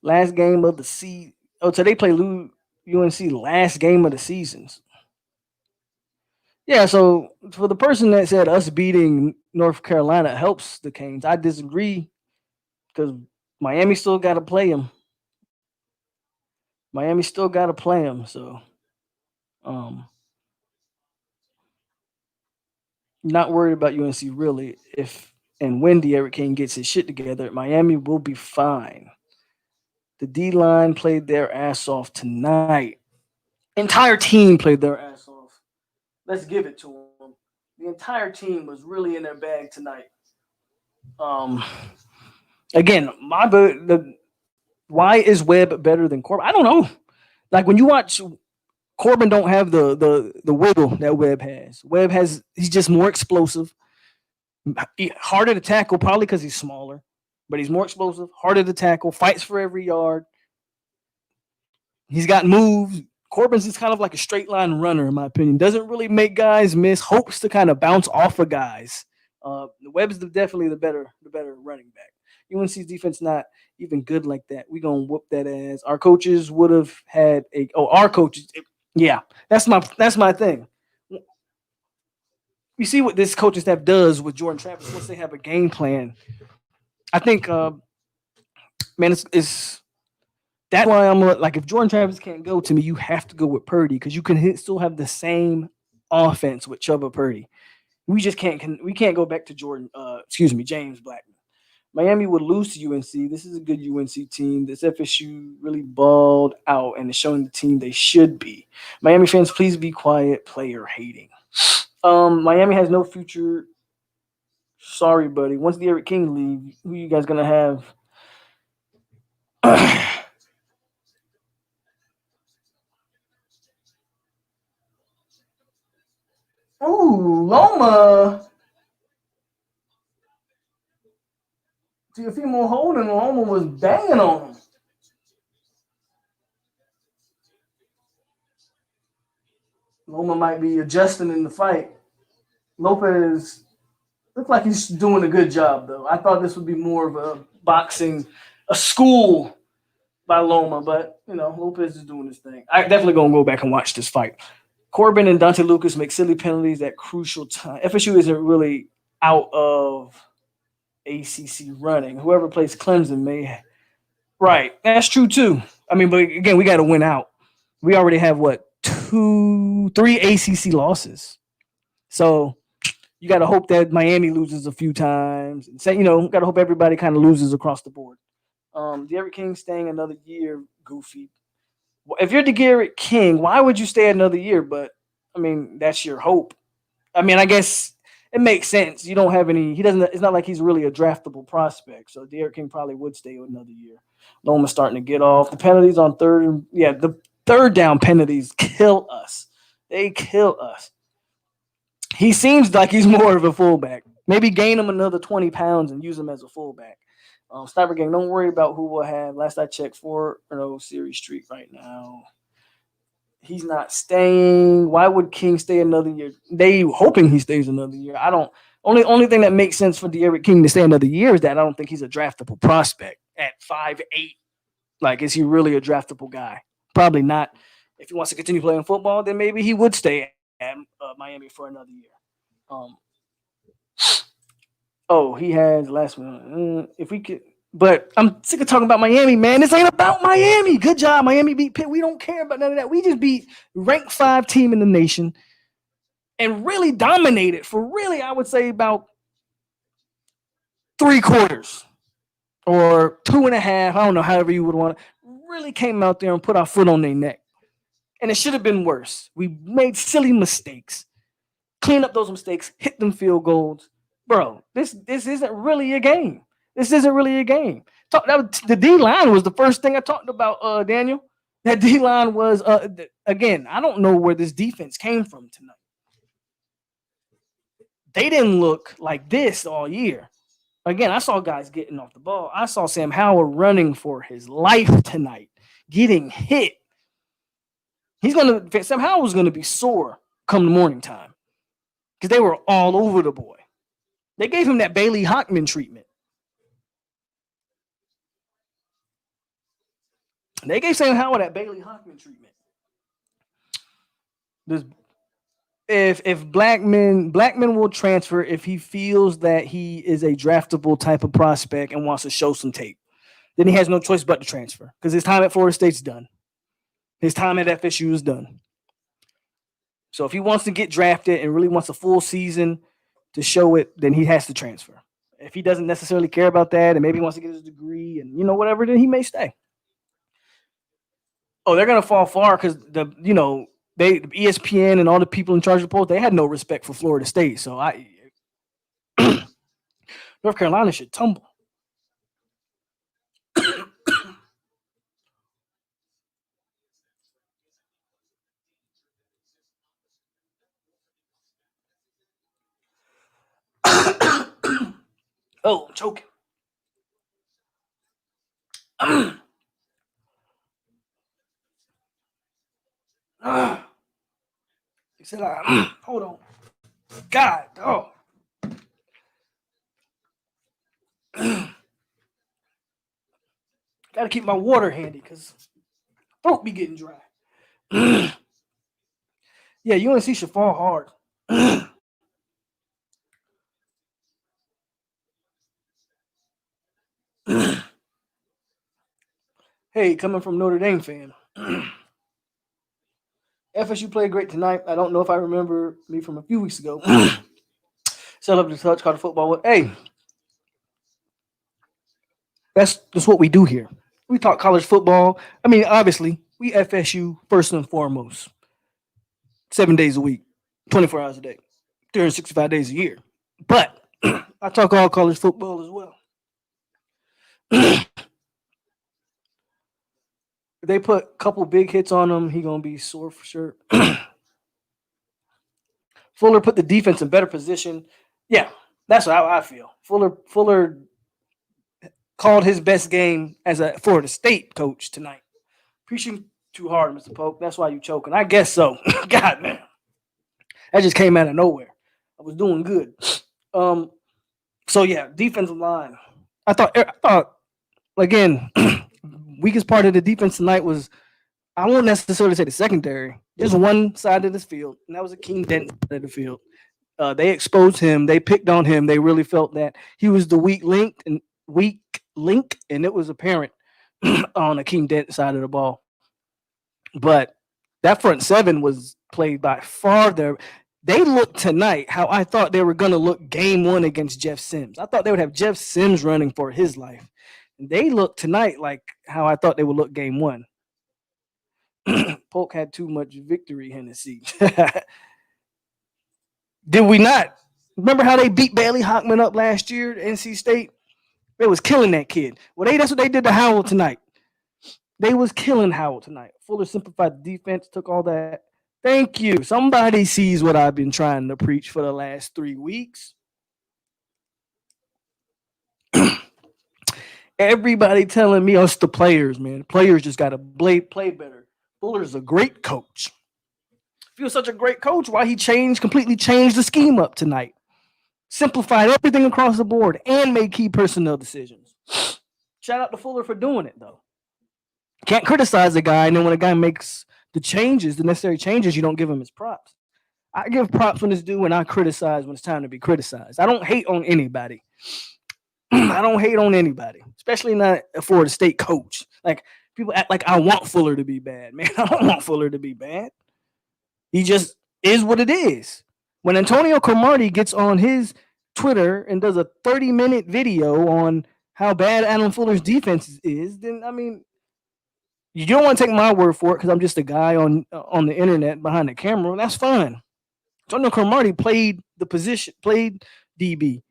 Last game of the season. Oh, so they play UNC last game of the seasons. Yeah, so for the person that said us beating North Carolina helps the Canes, I disagree because Miami still got to play them. Miami still got to play them. So, um, not worried about UNC really. If and when De'Aaron King gets his shit together, Miami will be fine. The D line played their ass off tonight. Entire team played their ass off. Let's give it to them. The entire team was really in their bag tonight. Um, again, why is Webb better than Corbin? I don't know. Like when you watch Corbin, don't have the wiggle that Webb has. He's just more explosive, harder to tackle, probably because he's smaller, but he's more explosive, harder to tackle, fights for every yard. He's got moves. Corbin's just kind of like a straight line runner, in my opinion. Doesn't really make guys miss. Hopes to kind of bounce off of guys. Webb's definitely the better running back. UNC's defense not even good like that. We gonna whoop that ass. Our coaches would have had a. Oh, our coaches. Yeah, that's my thing. You see what this coaching staff does with Jordan Travis once they have a game plan. I think, man, it's that's why I'm like, if Jordan Travis can't go, to me, you have to go with Purdy because you can still have the same offense with Chuba Purdy. We just can't go back to Jordan. Excuse me, James Blackman. Miami would lose to UNC. This is a good UNC team. This FSU really balled out and is showing the team they should be. Miami fans, please be quiet. Player hating. Miami has no future. Sorry, buddy. Once the Eric King leave, who you guys gonna have? Ooh, Loma. Teofimo Holden, Loma was banging on him. Loma might be adjusting in the fight. Lopez looks like he's doing a good job, though. I thought this would be more of a boxing, a school by Loma, but Lopez is doing his thing. I definitely gonna go back and watch this fight. Corbin and Dante Lucas make silly penalties at crucial time. FSU isn't really out of ACC running. Whoever plays Clemson may. Right, that's true too. I mean, but again, we got to win out. We already have what, three ACC losses. So you got to hope that Miami loses a few times. And say, got to hope everybody kind of loses across the board. Derrick King staying another year, goofy. If you're Derrick King, why would you stay another year? But I mean, that's your hope. I mean, I guess it makes sense. You don't have any. He doesn't. It's not like he's really a draftable prospect. So Derrick King probably would stay another year. Loma's starting to get off. The penalties on third. Yeah, the third down penalties kill us. They kill us. He seems like he's more of a fullback. Maybe gain him another 20 pounds and use him as a fullback. Sniper Gang, don't worry about who will have. Last I checked, 4-0 series streak right now. He's not staying. Why would King stay another year? They hoping he stays another year. I don't. Only thing that makes sense for De'Aaron King to stay another year is that I don't think he's a draftable prospect at 5'8". Like, is he really a draftable guy? Probably not. If he wants to continue playing football, then maybe he would stay at Miami for another year. Um, oh, he has last one. If we could, but I'm sick of talking about Miami, man. This ain't about Miami. Good job, Miami beat Pitt. We don't care about none of that. We just beat ranked 5 team in the nation and really dominated for really, I would say, about 3/4 or 2.5. I don't know, however you would want it. Really came out there and put our foot on their neck. And it should have been worse. We made silly mistakes. Clean up those mistakes, hit them field goals. Bro, this isn't really a game. This isn't really a game. The D line was the first thing I talked about, Daniel. That D line was, again, I don't know where this defense came from tonight. They didn't look like this all year. Again, I saw guys getting off the ball. I saw Sam Howell running for his life tonight, getting hit. Sam Howell's gonna be sore come the morning time because they were all over the boy. They gave him that Bailey Hockman treatment. They gave Sam Howell that Bailey Hockman treatment. This, if Blackman will transfer if he feels that he is a draftable type of prospect and wants to show some tape. Then he has no choice but to transfer because his time at Florida State's done. His time at FSU is done. So if he wants to get drafted and really wants a full season to show it, then he has to transfer. If he doesn't necessarily care about that and maybe he wants to get his degree and whatever, then he may stay. Oh, they're gonna fall far because ESPN and all the people in charge of the polls, they had no respect for Florida State. So North Carolina should tumble. Oh, I'm choking. He said, hold on. God, oh. Gotta keep my water handy because throat be getting dry. Yeah, UNC should fall hard. Hey, coming from Notre Dame fan. FSU played great tonight. I don't know if I remember me from a few weeks ago. Set up the touch, caught the football. Hey, that's what we do here. We talk college football. I mean, obviously, we FSU first and foremost. 7 days a week, 24 hours a day, 365 days a year. But I talk all college football as well. If they put a couple big hits on him, he gonna be sore for sure. Fuller put the defense in better position. Yeah, that's how I feel. Fuller called his best game as a Florida State coach tonight. Preaching too hard, Mr. Polk. That's why you choking. I guess so. God man, that just came out of nowhere. I was doing good. Um. So yeah, defensive line. I thought again, weakest part of the defense tonight was I won't necessarily say the secondary, just one side of this field, and that was a King Dent side of the field. They exposed him. They picked on him. They really felt that he was the weak link, and it was apparent on the King Dent side of the ball. But that front seven was played by far their. They looked tonight how I thought they were going to look game one against Jeff Sims. I thought they would have Jeff Sims running for his life. They looked tonight like how I thought they would look game one. Polk had too much victory, Hennessy. Did we not? Remember how they beat Bailey Hockman up last year at NC State? They was killing that kid. Well, that's what they did to Howell tonight. They was killing Howell tonight. Fuller simplified the defense, took all that. Thank you. Somebody sees what I've been trying to preach for the last 3 weeks. Everybody telling me us the players, man. The players just got to play better. Fuller's a great coach. If he was such a great coach, why he completely changed the scheme up tonight? Simplified everything across the board and made key personnel decisions. Shout out to Fuller for doing it, though. Can't criticize the guy, and then when a guy makes the necessary changes, you don't give him his props. I give props when it's due, and I criticize when it's time to be criticized. I don't hate on anybody. I don't hate on anybody, especially not a Florida State coach. Like people act like I want Fuller to be bad, man. I don't want Fuller to be bad. He just is what it is. When Antonio Cromartie gets on his Twitter and does a 30-minute video on how bad Adam Fuller's defense is, then I mean, you don't want to take my word for it because I'm just a guy on the internet behind the camera. That's fine. Antonio Cromartie played the position, played DB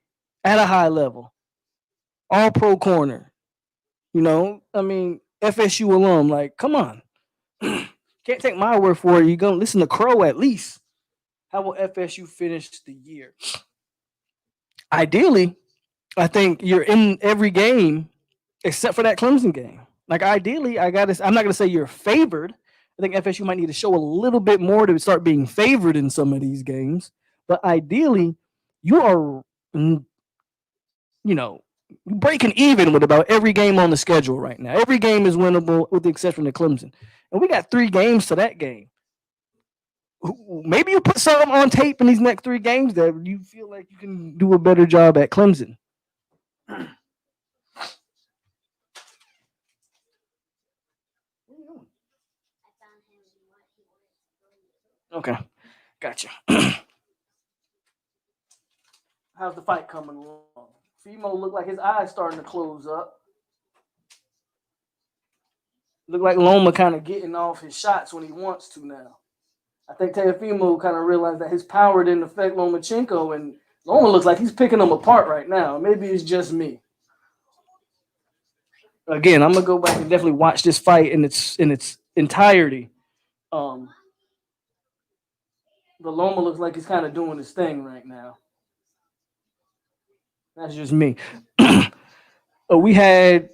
at a high level, all pro corner. You know, I mean, FSU alum. Like, come on. Can't take my word for it. You're going to listen to Crow at least. How will FSU finish the year? Ideally, I think you're in every game except for that Clemson game. Like, ideally, I'm not going to say you're favored. I think FSU might need to show a little bit more to start being favored in some of these games. But ideally, you are, breaking even with about every game on the schedule right now. Every game is winnable with the exception of Clemson. And we got 3 games to that game. Maybe you put something on tape in these next 3 games that you feel like you can do a better job at Clemson. Okay, gotcha. How's the fight coming along? Fimo look like his eyes starting to close up. Look like Loma kind of getting off his shots when he wants to now. I think Teofimo kind of realized that his power didn't affect Lomachenko, and Loma looks like he's picking them apart right now. Maybe it's just me. Again, I'm gonna go back and definitely watch this fight in its entirety. Um, the Loma looks like he's kind of doing his thing right now. That's just me. We had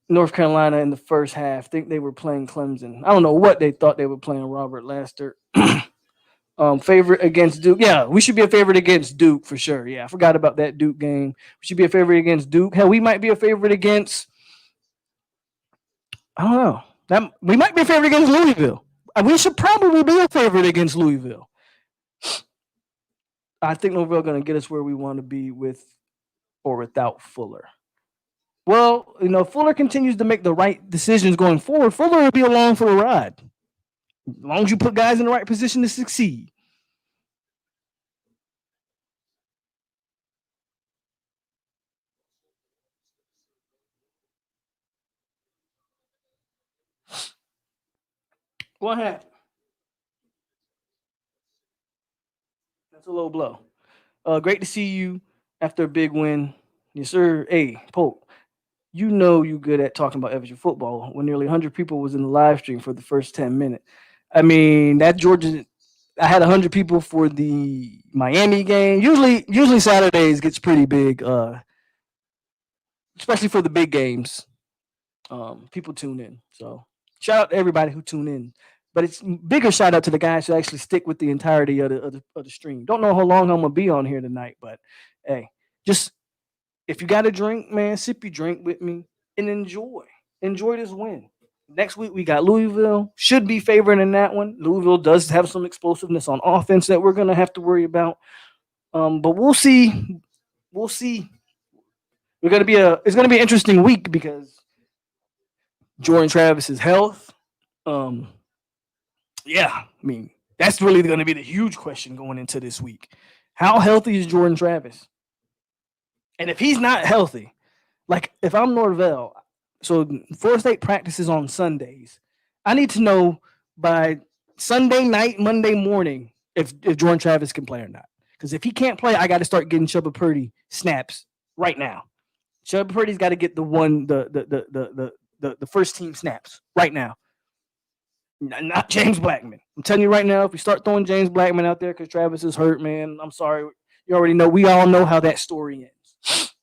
North Carolina in the first half. I think they were playing Clemson. I don't know what they thought they were playing Robert Laster. Favorite against Duke. Yeah, we should be a favorite against Duke for sure. Yeah, I forgot about that Duke game. We should be a favorite against Duke. Hell, we might be a favorite against. I don't know. That we might be a favorite against Louisville. We should probably be a favorite against Louisville. I think Louisville going to get us where we want to be with or without Fuller. Well, Fuller continues to make the right decisions going forward. Fuller will be along for the ride. As long as you put guys in the right position to succeed. What happened? That's a low blow. Great to see you after a big win. Yes, sir. Hey, Polk, you good at talking about FSU football when nearly 100 people was in the live stream for the first 10 minutes. I mean, that Georgia, I had 100 people for the Miami game. Usually Saturdays gets pretty big, especially for the big games. People tune in. So shout out to everybody who tune in. But it's bigger shout out to the guys who actually stick with the entirety of the stream. Don't know how long I'm gonna be on here tonight, but hey, just if you got a drink, man, sip your drink with me and enjoy. Enjoy this win. Next week we got Louisville. Should be favored in that one. Louisville does have some explosiveness on offense that we're gonna have to worry about. But we'll see. We'll see. It's gonna be an interesting week because Jordan Travis's health. Um, yeah, I mean that's really going to be the huge question going into this week. How healthy is Jordan Travis? And if he's not healthy, like if I'm Norvell, so Florida State practices on Sundays. I need to know by Sunday night, Monday morning, if Jordan Travis can play or not. Because if he can't play, I got to start getting Chuba Purdy snaps right now. Chuba Purdy's got to get the first team snaps right now. Not James Blackman. I'm telling you right now, if we start throwing James Blackman out there because Travis is hurt, man, I'm sorry. You already know. We all know how that story ends.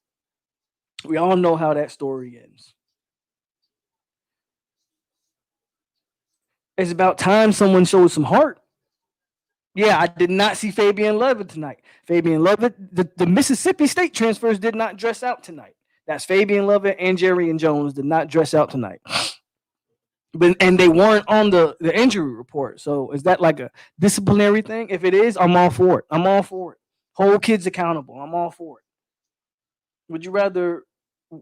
We all know how that story ends. It's about time someone showed some heart. Yeah, I did not see Fabian Levitt tonight. Fabian Levitt, the Mississippi State transfers did not dress out tonight. That's Fabian Levitt and Jerry and Jones did not dress out tonight. And they weren't on the injury report. So is that like a disciplinary thing? If it is, I'm all for it. I'm all for it. Hold kids accountable. I'm all for it. Would you rather?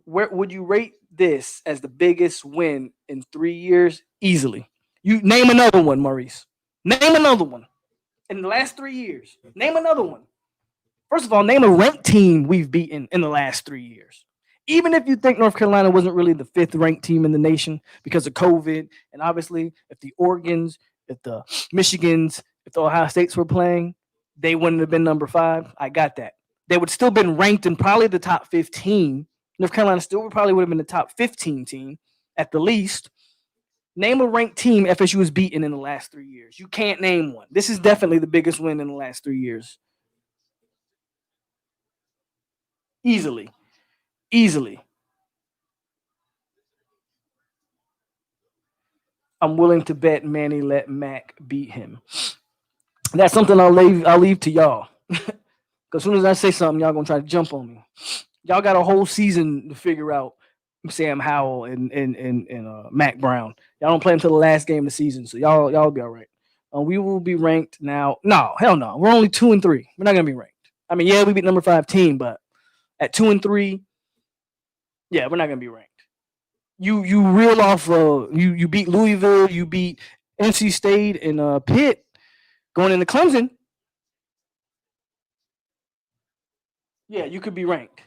Where would you rate this as the biggest win in 3 years? Easily. You name another one, Maurice. Name another one in the last 3 years. Name another one. First of all, name a ranked team we've beaten in the last 3 years. Even if you think North Carolina wasn't really the fifth ranked team in the nation because of COVID, and obviously if the Oregons, if the Michigans, if the Ohio States were playing, they wouldn't have been number 5. I got that. They would still been ranked in probably the top 15. North Carolina still probably would have been the top 15 team at the least. Name a ranked team FSU has beaten in the last 3 years. You can't name one. This is definitely the biggest win in the last 3 years. Easily. Easily. I'm willing to bet Manny let Mac beat him. That's something I'll leave to y'all. Because as soon as I say something, y'all gonna try to jump on me. Y'all got a whole season to figure out Sam Howell and Mac Brown. Y'all don't play until the last game of the season, so y'all be all right. We will be ranked now. No, hell no. We're only 2-3. We're not gonna be ranked. I mean, yeah, we beat number 5 team, but at 2-3, yeah, we're not gonna be ranked. You reel off. You beat Louisville. You beat NC State and Pitt going into Clemson. Yeah, you could be ranked.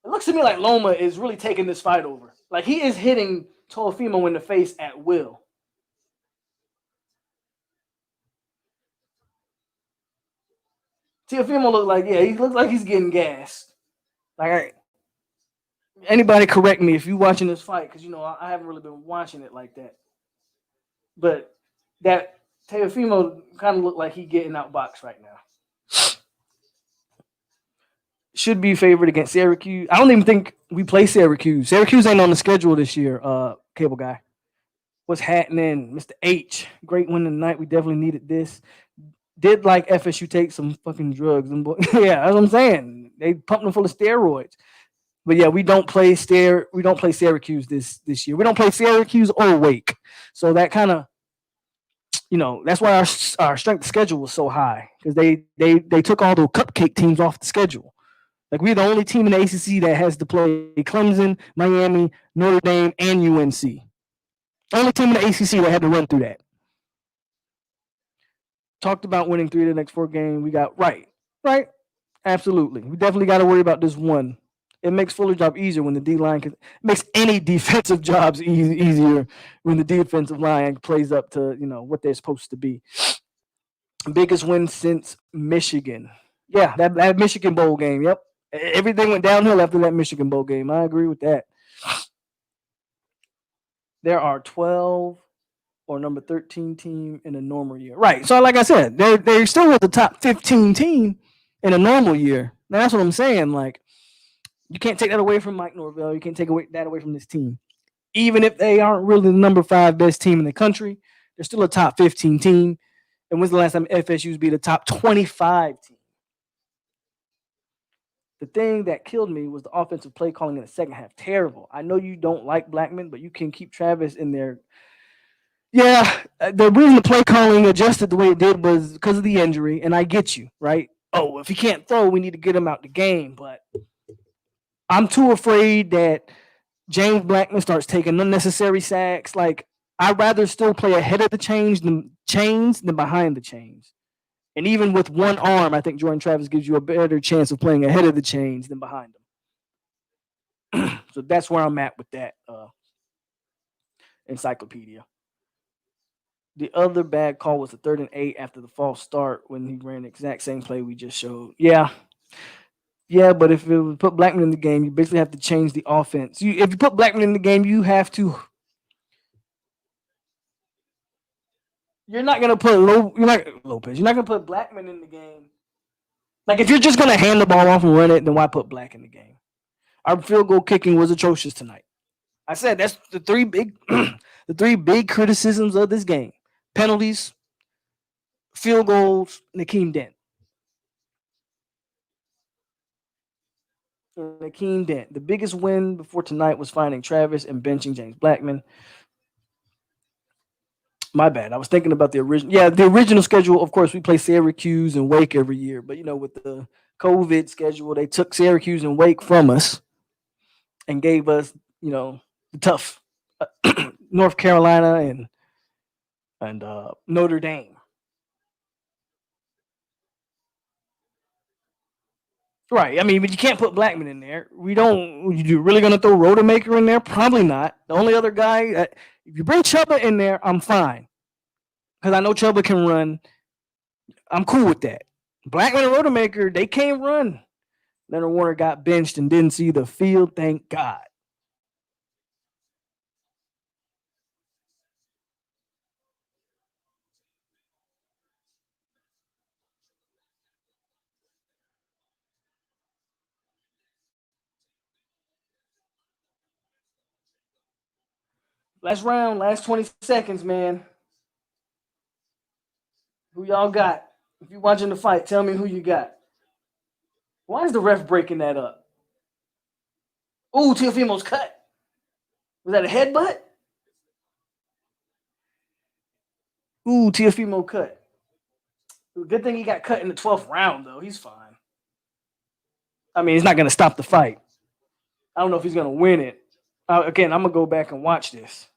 It looks to me like Loma is really taking this fight over. Like he is hitting Tolofimo in the face at will. Teofimo look like he looks like he's getting gassed. Like anybody correct me if you watching this fight because I haven't really been watching it like that. But that Teofimo kind of look like he getting outboxed right now. should be favored against Syracuse. I don't even think we play Syracuse. Syracuse ain't on the schedule this year. Cable guy, what's happening, Mr. H? Great win tonight. We definitely needed this. Did like FSU take some fucking drugs and yeah, that's what I'm saying. They pumped them full of steroids. But yeah, we don't play Syracuse this year. We don't play Syracuse or Wake. So that kind of, that's why our strength schedule was so high, because they took all the cupcake teams off the schedule. Like, we're the only team in the ACC that has to play Clemson, Miami, Notre Dame, and UNC. Only team in the ACC that had to run through that. Talked about winning 3 of the next 4 games. We got right, absolutely. We definitely got to worry about this one. It makes Fuller's job easier when the D line makes any defensive jobs easier when the defensive line plays up to what they're supposed to be. Biggest win since Michigan. Yeah, that Michigan Bowl game. Yep, everything went downhill after that Michigan Bowl game. I agree with that. There are 12 or number 13 team in a normal year. Right. So like I said, they still with the top 15 team in a normal year. Now, that's what I'm saying. Like, you can't take that away from Mike Norvell. You can't take that away from this team. Even if they aren't really the number 5 best team in the country, they're still a top 15 team. And when's the last time FSU's beat a top 25 team? The thing that killed me was the offensive play calling in the second half. Terrible. I know you don't like Blackman, but you can keep Travis in there. Yeah, the reason the play calling adjusted the way it did was because of the injury, and I get you, right? Oh, if he can't throw, we need to get him out the game. But I'm too afraid that James Blackman starts taking unnecessary sacks. Like, I'd rather still play ahead of the chains than behind the chains. And even with one arm, I think Jordan Travis gives you a better chance of playing ahead of the chains than behind them. So that's where I'm at with that encyclopedia. The other bad call was the 3rd and 8 after the false start when he ran the exact same play we just showed. Yeah, but if it would put Blackman in the game, you basically have to change the offense. If you put Blackman in the game, you have to. You're not gonna put Lopez. You're not gonna put Blackman in the game. Like, if you're just gonna hand the ball off and run it, then why put Black in the game? Our field goal kicking was atrocious tonight. I said that's the 3 big criticisms of this game: penalties, field goals, Nakeem Dent. The biggest win before tonight was finding Travis and benching James Blackman. My bad. I was thinking about the original. Yeah, the original schedule. Of course, we play Syracuse and Wake every year, but with the COVID schedule, they took Syracuse and Wake from us and gave us, the tough North Carolina and Notre Dame. Right. I mean, but you can't put Blackman in there. You really going to throw Rodemaker in there? Probably not. The only other guy, if you bring Chuba in there, I'm fine, because I know Chuba can run. I'm cool with that. Blackman and Rodemaker, they can't run. Leonard Warner got benched and didn't see the field. Thank God. Last round, last 20 seconds, man. Who y'all got? If you're watching the fight, tell me who you got. Why is the ref breaking that up? Ooh, Teofimo's cut. Was that a headbutt? Ooh, Teofimo cut. Good thing he got cut in the 12th round, though. He's fine. I mean, he's not going to stop the fight. I don't know if he's going to win it. Again, I'm going to go back and watch this.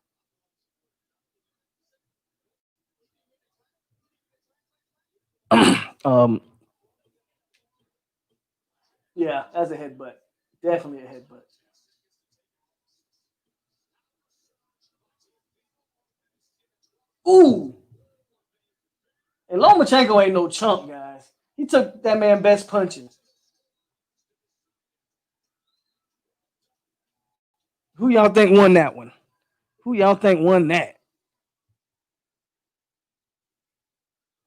Yeah, that's a headbutt. Definitely a headbutt. Ooh. And Lomachenko ain't no chump, guys. He took that man best punches. Who y'all think won that one? Who y'all think won that?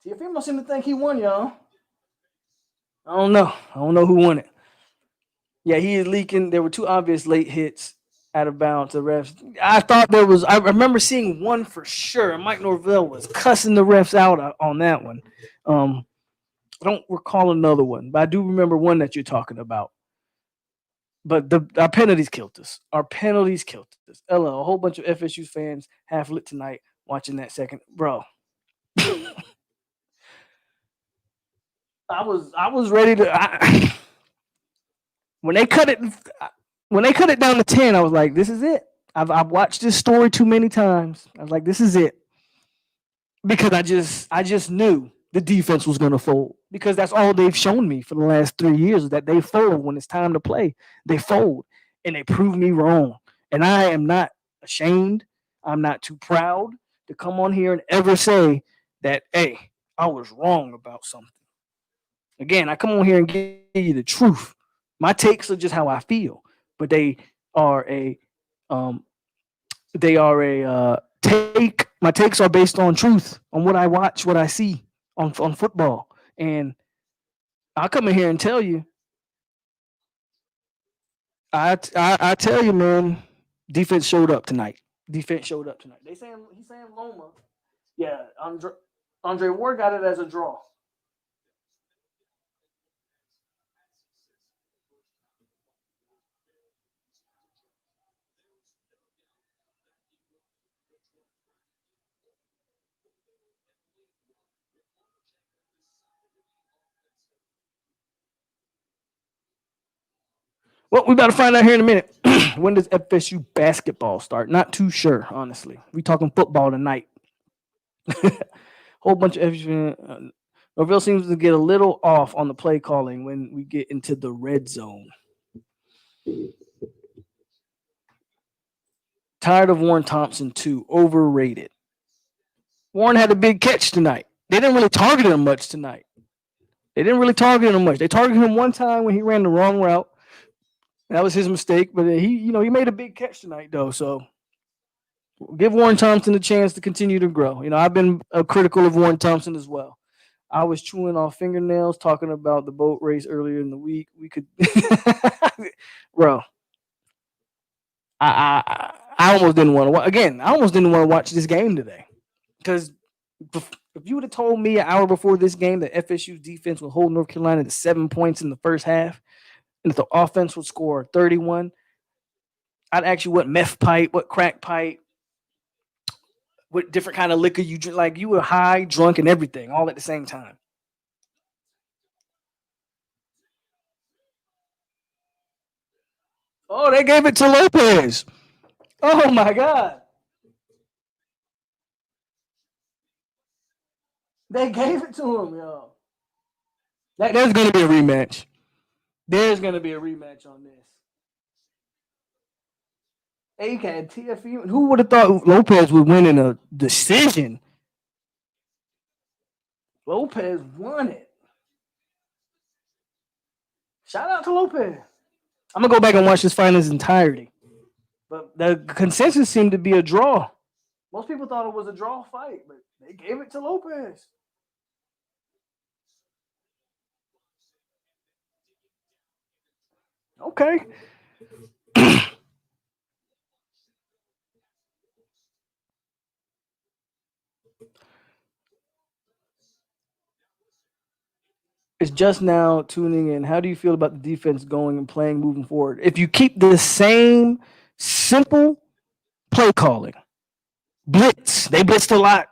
Teofimo seemed to think he won, y'all. I don't know. I don't know who won it. Yeah, he is leaking. There were two obvious late hits out of bounds. The refs. I thought there was. I remember seeing one for sure. Mike Norvell was cussing the refs out on that one. I don't recall another one, but I do remember one that you're talking about. But our penalties killed us. Our penalties killed us. Ella, a whole bunch of FSU fans half lit tonight watching that second, bro. I was ready to. When they cut it, when they cut it down to 10, I was like, this is it. I've watched this story too many times. I was like, this is it. Because I just knew the defense was gonna fold. Because that's all they've shown me for the last 3 years, that they fold when it's time to play. They fold. And they prove me wrong. And I am not ashamed. I'm not too proud to come on here and ever say that, hey, I was wrong about something. Again, I come on here and give you the truth. My takes are just how I feel, but are a um they are a take. My takes are based on truth, on what I watch, what I see on football, and I'll come in here and tell you. I tell you, man, defense showed up tonight. Defense showed up tonight. He's saying Loma. Yeah, Andre Ward got it as a draw. Well, we about to find out here in a minute. When does FSU basketball start? Not too sure, honestly. We talking football tonight. Whole bunch of FSU. Norville seems to get a little off on the play calling when we get into the red zone. Tired of Warren Thompson too. Overrated. Warren had a big catch tonight. They didn't really target him much tonight. They didn't really target him much. They targeted him one time when he ran the wrong route. That was his mistake, but he made a big catch tonight though. So give Warren Thompson a chance to continue to grow. I've been critical of Warren Thompson as well. I was chewing off fingernails talking about the boat race earlier in the week. We could, bro. I almost didn't want to. Again, I almost didn't want to watch this game today because if you would have told me an hour before this game that FSU's defense would hold North Carolina to 7 points in the first half, and if the offense would score 31, I'd ask you what meth pipe, what crack pipe, what different kind of liquor you drink. Like you were high, drunk, and everything all at the same time. Oh, they gave it to Lopez. Oh my God. They gave it to him, yo. There's gonna be a rematch. There's gonna be a rematch on this. A.k.a. TFU. Who would have thought Lopez would win in a decision? Lopez won it. Shout out to Lopez. I'm gonna go back and watch this fight in its entirety. But the consensus seemed to be a draw. Most people thought it was a draw fight, but they gave it to Lopez. Okay. It's just now tuning in. How do you feel about the defense going and playing moving forward? If you keep the same simple play calling, blitz, they blitzed a lot.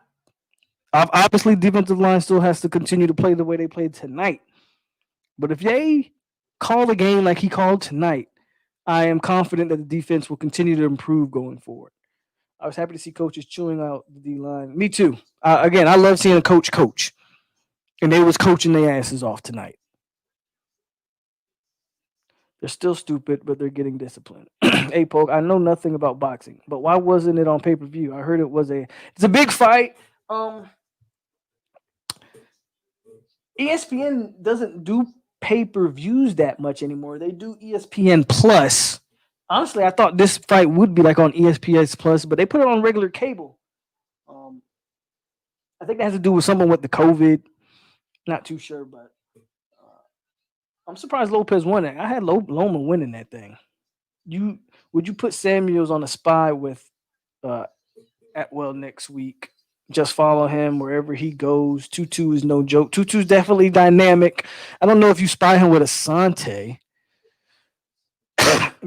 Obviously, defensive line still has to continue to play the way they played tonight. But if they call a game like he called tonight, I am confident that the defense will continue to improve going forward. I was happy to see coaches chewing out the D line. Me too. Again, I love seeing a coach, and they was coaching their asses off tonight. They're still stupid, but they're getting disciplined. Hey, Polk, I know nothing about boxing, but why wasn't it on pay per view? I heard it's a big fight. ESPN doesn't do pay per views that much anymore. They do ESPN Plus. Honestly, I thought this fight would be like on ESPN Plus, but they put it on regular cable. Um, I think that has to do with something with the COVID. Not too sure, but I'm surprised Lopez won it. I had Loma winning that thing. You would you put Samuels on a spy with uh Atwell next week? Just follow him wherever he goes. Tutu is no joke. Tutu's definitely dynamic. I don't know if you spy him with Asante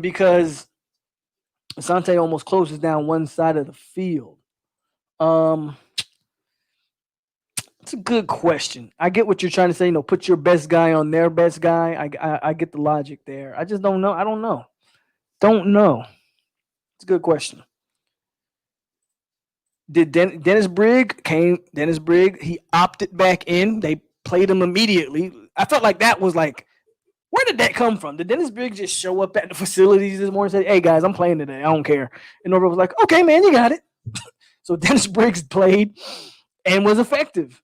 because Asante almost closes down one side of the field. Um, it's a good question. I get what you're trying to say. Put your best guy on their best guy. I get the logic there. I just don't know. I don't know. Don't know. It's a good question. Did Dennis Brigg came? Dennis Brigg, he opted back in. They played him immediately. I felt like that was like, where did that come from? Did Dennis Brigg just show up at the facilities this morning and say, "Hey guys, I'm playing today. I don't care." And Norville was like, "Okay, man, you got it." So Dennis Briggs played and was effective.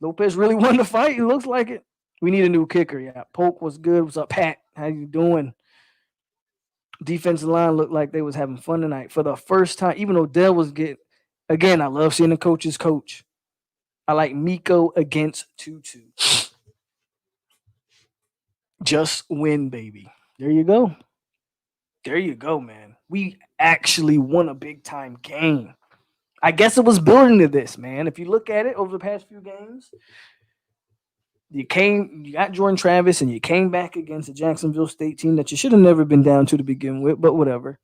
Lopez really won the fight. It looks like it. We need a new kicker. Yeah, Polk was good. What's up, Pat? How you doing? Defensive line looked like they was having fun tonight for the first time. Even Odell was getting. Again, I love seeing the coaches coach. I like Miko against Tutu. Just win, baby. There you go. There you go, man. We actually won a big time game. I guess it was building to this, man. If you look at it over the past few games, you got Jordan Travis, and you came back against a Jacksonville State team that you should have never been down to begin with, but whatever.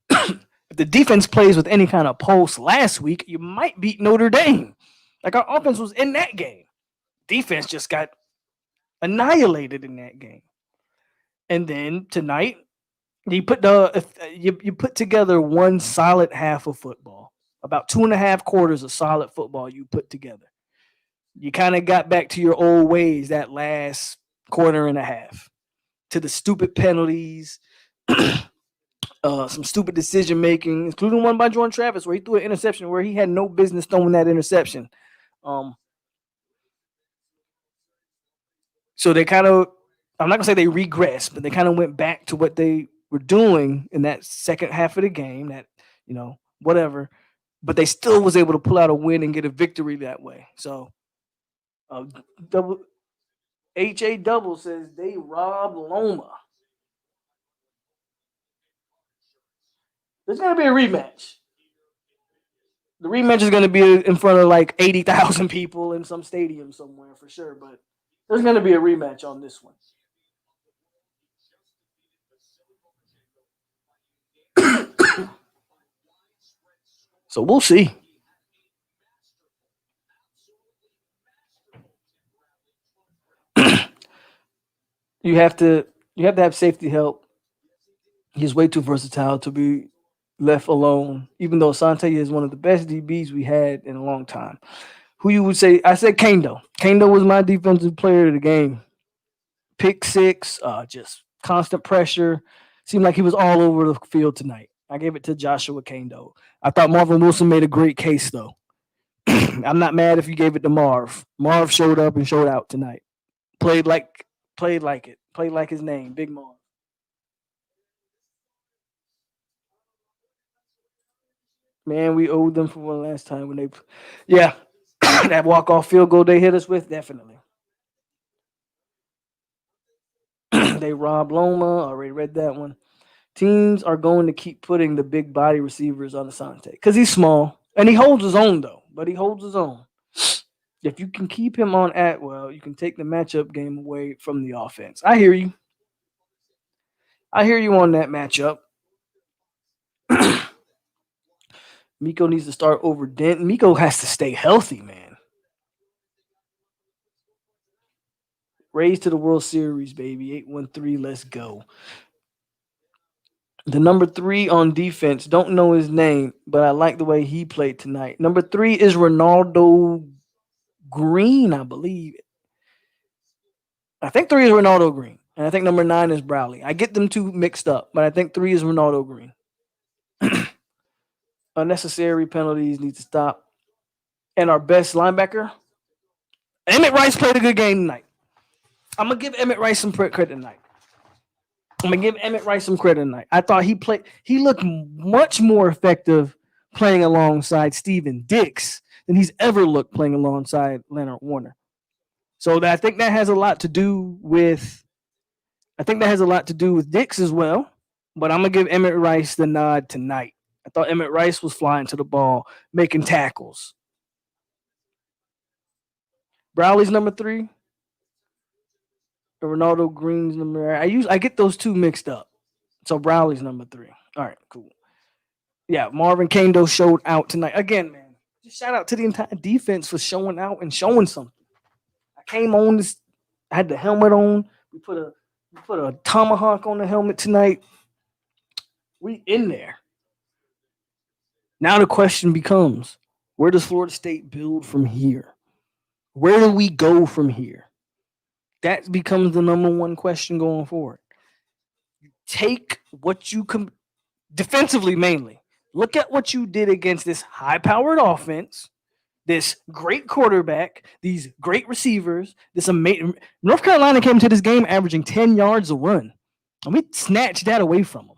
If the defense plays with any kind of pulse last week, you might beat Notre Dame. Like our offense was in that game. Defense just got annihilated in that game. And then tonight, you put together one solid half of football. About 2.5 quarters of solid football you put together. You kind of got back to your old ways that last quarter and a half, to the stupid penalties, some stupid decision making, including one by Jordan Travis where he threw an interception where he had no business throwing that interception. So they kind of, I'm not gonna say they regressed, but they kind of went back to what they were doing in that second half of the game. That whatever, but they still was able to pull out a win and get a victory that way. So, double HA double says they robbed Loma. There's gonna be a rematch. The rematch is gonna be in front of like 80,000 people in some stadium somewhere for sure. But there's gonna be a rematch on this one. So we'll see. you have to you have to have safety help. He's way too versatile to be left alone. Even though Sante is one of the best DBs we had in a long time. Who you would say? I said Kendo. Kendo was my defensive player of the game. Pick six, just constant pressure. Seemed like he was all over the field tonight. I gave it to Joshua Kendo. I thought Marvin Wilson made a great case though. I'm not mad if you gave it to Marv. Marv showed up and showed out tonight. Played like played like it. Played like his name, Big Marv. Man, we owed them for one last time when they, yeah, that walk off field goal they hit us with, definitely. They robbed Loma. Already read that one. Teams are going to keep putting the big body receivers on Asante because he's small and he holds his own though. But he holds his own. If you can keep him on Atwell, you can take the matchup game away from the offense. I hear you. I hear you on that matchup. Miko needs to start over Dent. Miko has to stay healthy, man. Raise to the World Series, baby. 813, let's go. The number 3 on defense, don't know his name, but I like the way he played tonight. Number 3 is Ronaldo Green, I believe. I think 3 is Ronaldo Green, and I think number 9 is Browley. I get them two mixed up, but I think 3 is Ronaldo Green. Unnecessary penalties need to stop. And our best linebacker, Emmett Rice played a good game tonight. I'm gonna give Emmett Rice some credit tonight. I'm gonna give Emmett Rice some credit tonight. I thought he looked much more effective playing alongside Steven Dix than he's ever looked playing alongside Leonard Warner. So I think that has a lot to do with Dix as well. But I'm gonna give Emmett Rice the nod tonight. I thought Emmett Rice was flying to the ball, making tackles. Browley's number 3, and Ronaldo Green's number. I get those two mixed up. So Browley's number 3. All right, cool. Yeah, Marvin Kando showed out tonight again, man. Just shout out to the entire defense for showing out and showing something. I came on this, I had the helmet on. We put a tomahawk on the helmet tonight. We in there. Now the question becomes, where does Florida State build from here? Where do we go from here? That becomes the number one question going forward. Take what you can defensively mainly. Look at what you did against this high-powered offense, this great quarterback, these great receivers, this amazing North Carolina came to this game averaging 10 yards a run. And we snatched that away from them.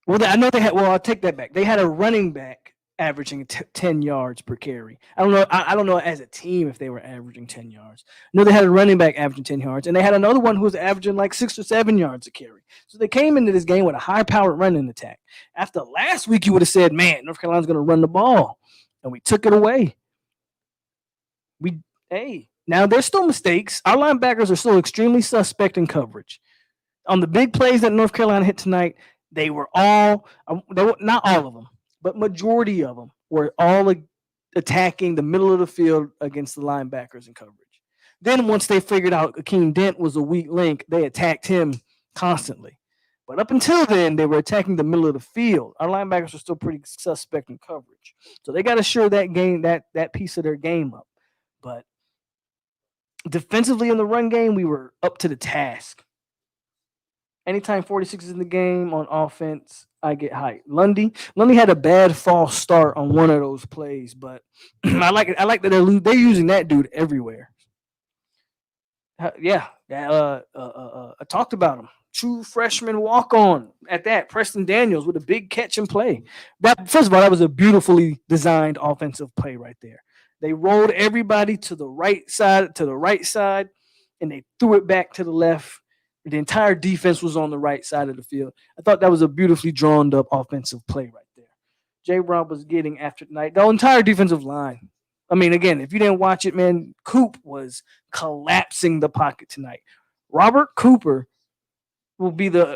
Well, I know they had. Well, I'll take that back. They had a running back averaging 10 yards per carry. I don't know. I don't know as a team if they were averaging 10 yards. No, they had a running back averaging 10 yards, and they had another one who was averaging like 6 or 7 yards a carry. So they came into this game with a high-powered running attack. After last week, you would have said, "Man, North Carolina's going to run the ball," and we took it away. Now there's still mistakes. Our linebackers are still extremely suspect in coverage. On the big plays that North Carolina hit tonight, they were not all of them, but majority of them were all attacking the middle of the field against the linebackers in coverage. Then once they figured out Akeem Dent was a weak link, they attacked him constantly. But up until then, they were attacking the middle of the field. Our linebackers were still pretty suspect in coverage. So they got to shore that piece of their game up. But defensively in the run game, we were up to the task. Anytime 46 is in the game on offense, I get hyped. Lundy had a bad false start on one of those plays, but I like it. I like that they're using that dude everywhere. I talked about him. True freshman walk on at that. Preston Daniels with a big catch and play. That first of all, that was a beautifully designed offensive play right there. They rolled everybody to the right side, and they threw it back to the left. The entire defense was on the right side of the field. I thought that was a beautifully drawn up offensive play right there. J. Rob was getting after tonight. The entire defensive line. I mean, again, if you didn't watch it, man, Coop was collapsing the pocket tonight. Robert Cooper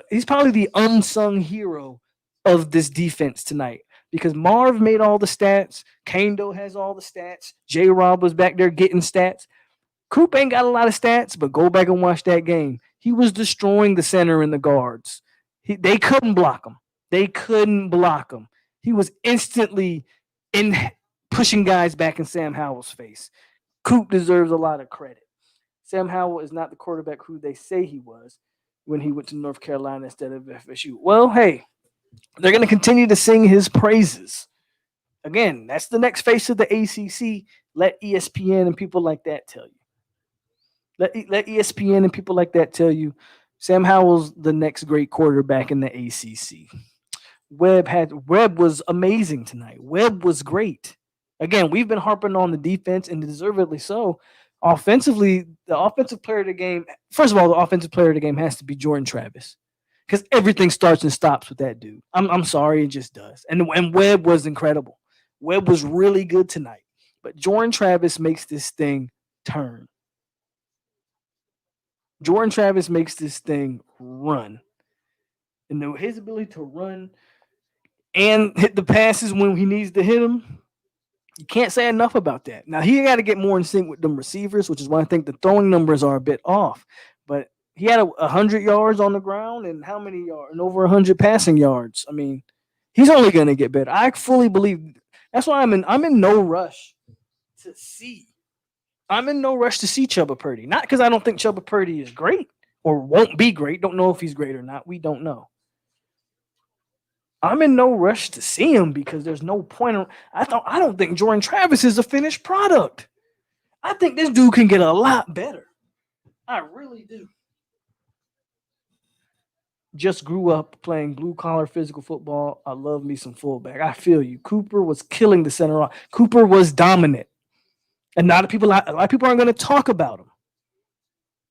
he's probably the unsung hero of this defense tonight because Marv made all the stats. Kando has all the stats. J. Rob was back there getting stats. Coop ain't got a lot of stats, but go back and watch that game. He was destroying the center and the guards. They couldn't block him. He was instantly pushing guys back in Sam Howell's face. Coop deserves a lot of credit. Sam Howell is not the quarterback who they say he was when he went to North Carolina instead of FSU. Well, hey, they're going to continue to sing his praises. Again, that's the next face of the ACC. Let ESPN and people like that tell you. Let ESPN and people like that tell you Sam Howell's the next great quarterback in the ACC. Webb was amazing tonight. Webb was great. Again, we've been harping on the defense, and deservedly so. Offensively, the offensive player of the game, first of all, the offensive player of the game has to be Jordan Travis because everything starts and stops with that dude. I'm sorry, it just does. And Webb was incredible. Webb was really good tonight. But Jordan Travis makes this thing turn. Jordan Travis makes this thing run. And his ability to run and hit the passes when he needs to hit them, you can't say enough about that. Now, he got to get more in sync with them receivers, which is why I think the throwing numbers are a bit off. But he had 100 yards on the ground and how many yards? And over 100 passing yards. I mean, he's only going to get better. I fully believe. That's why I'm in no rush to see. I'm in no rush to see Chubba Purdy. Not because I don't think Chubba Purdy is great or won't be great. Don't know if he's great or not. We don't know. I'm in no rush to see him because there's no point. I don't think Jordan Travis is a finished product. I think this dude can get a lot better. I really do. Just grew up playing blue collar physical football. I love me some fullback. I feel you. Cooper was killing the center. Cooper was dominant, and a lot of people aren't going to talk about him.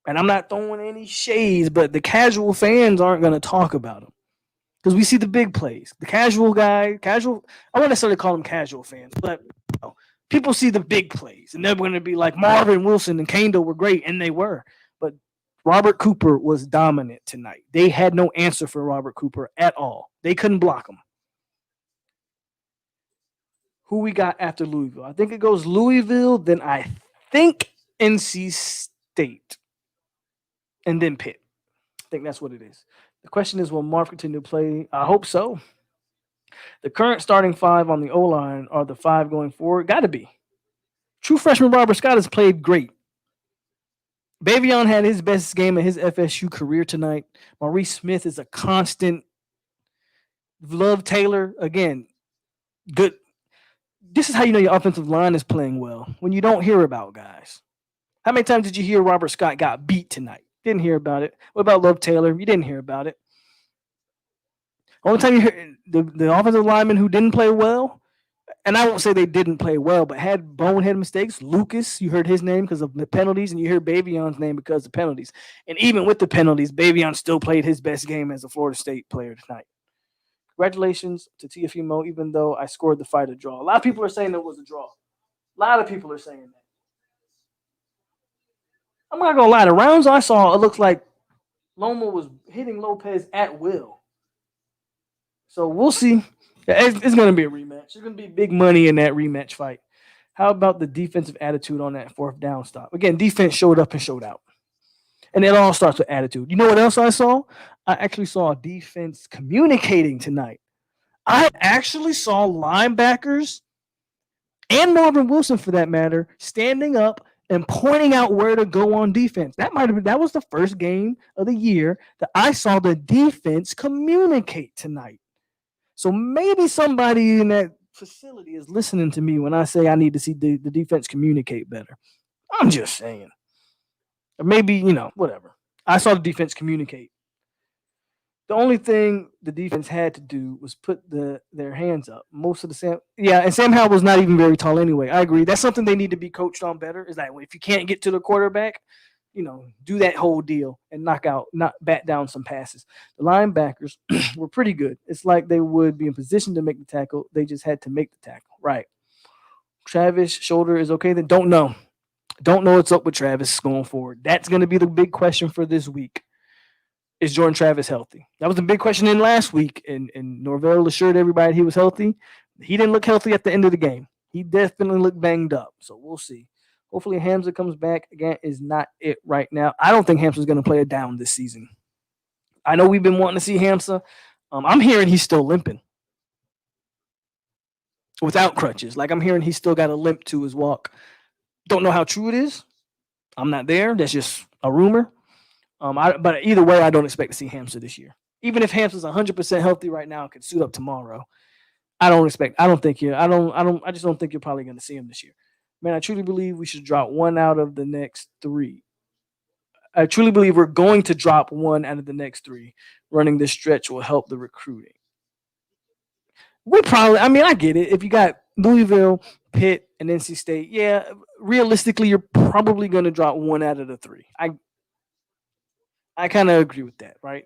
And I'm not throwing any shades, but the casual fans aren't going to talk about him because we see the big plays. The casual guy, casual. I won't necessarily call them casual fans, but people see the big plays, and they're going to be like Marvin Wilson and Kendall were great, and they were. But Robert Cooper was dominant tonight. They had no answer for Robert Cooper at all. They couldn't block him. Who we got after Louisville? I think it goes Louisville, then I think NC State, and then Pitt. I think that's what it is. The question is, will Marv continue to play? I hope so. The current starting five on the O line are the five going forward. Got to be. True freshman Robert Scott has played great. Bavion had his best game of his FSU career tonight. Maurice Smith is a constant. Love Taylor, again, good. This is how you know your offensive line is playing well, when you don't hear about guys. How many times did you hear Robert Scott got beat tonight? Didn't hear about it. What about Love Taylor? You didn't hear about it. Only time you hear the offensive lineman who didn't play well, and I won't say they didn't play well, but had bonehead mistakes. Lucas, you heard his name because of the penalties, and you hear Bavion's name because of penalties. And even with the penalties, Bavion still played his best game as a Florida State player tonight. Congratulations to TFUMO, even though I scored the fight a draw. A lot of people are saying it was a draw. A lot of people are saying that. I'm not going to lie. The rounds I saw, it looks like Loma was hitting Lopez at will. So we'll see. It's going to be a rematch. There's going to be big money in that rematch fight. How about the defensive attitude on that fourth down stop? Again, defense showed up and showed out. And it all starts with attitude. You know what else I saw? I actually saw defense communicating tonight. I actually saw linebackers and Marvin Wilson, for that matter, standing up and pointing out where to go on defense. That was the first game of the year that I saw the defense communicate tonight. So maybe somebody in that facility is listening to me when I say I need to see the defense communicate better. I'm just saying. Or maybe, whatever. I saw the defense communicate. The only thing the defense had to do was put their hands up. Most of the and Sam Howell was not even very tall anyway. I agree. That's something they need to be coached on better. Is that if you can't get to the quarterback, do that whole deal and not bat down some passes. The linebackers were pretty good. It's like they would be in position to make the tackle. They just had to make the tackle. Right. Travis shoulder is okay. Then don't know what's up with Travis going forward. That's going to be the big question for this week. Is Jordan Travis healthy? That was the big question in last week, and Norvell assured everybody he was healthy. He didn't look healthy at the end of the game. He definitely looked banged up. So we'll see. Hopefully Hamza comes back. Again, is not it right now. I don't think Hamza's going to play it down this season. I know we've been wanting to see Hamza. I'm hearing he's still limping without crutches. Like I'm hearing he's still got a limp to his walk. Don't know how true it is. I'm not there. That's just a rumor. But either way, I don't expect to see Hamza this year. Even if Hamza's 100% healthy right now and could suit up tomorrow, I just don't think you're probably going to see him this year. Man, I truly believe we should drop one out of the next three. I truly believe we're going to drop one out of the next three. Running this stretch will help the recruiting. I get it. If you got Louisville, Pitt, and NC State, yeah, realistically, you're probably going to drop one out of the three. I kind of agree with that, right?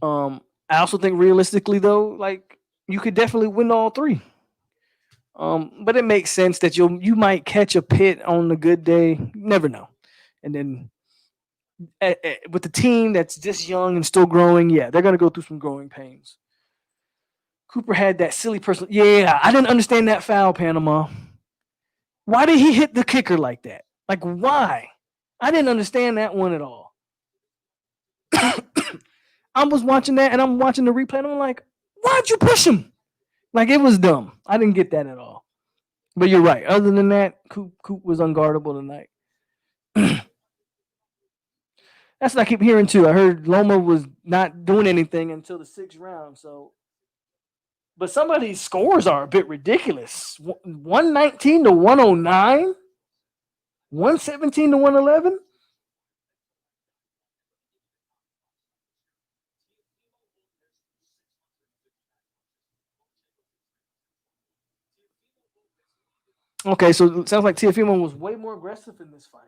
I also think realistically, though, like you could definitely win all three. But it makes sense that you might catch a Pitt on a good day. You never know. And then with the team that's this young and still growing, yeah, they're going to go through some growing pains. Cooper had that silly person. Yeah, I didn't understand that foul, Panama. Why did he hit the kicker like that? Like, why? I didn't understand that one at all. I was watching that, and I'm watching the replay, and I'm like, why'd you push him? Like, it was dumb. I didn't get that at all. But you're right. Other than that, Coop was unguardable tonight. That's what I keep hearing, too. I heard Loma was not doing anything until the 6th round. But some of these scores are a bit ridiculous. 119 to 109? 117 to 111? Okay, so it sounds like Tiafimo was way more aggressive in this fight.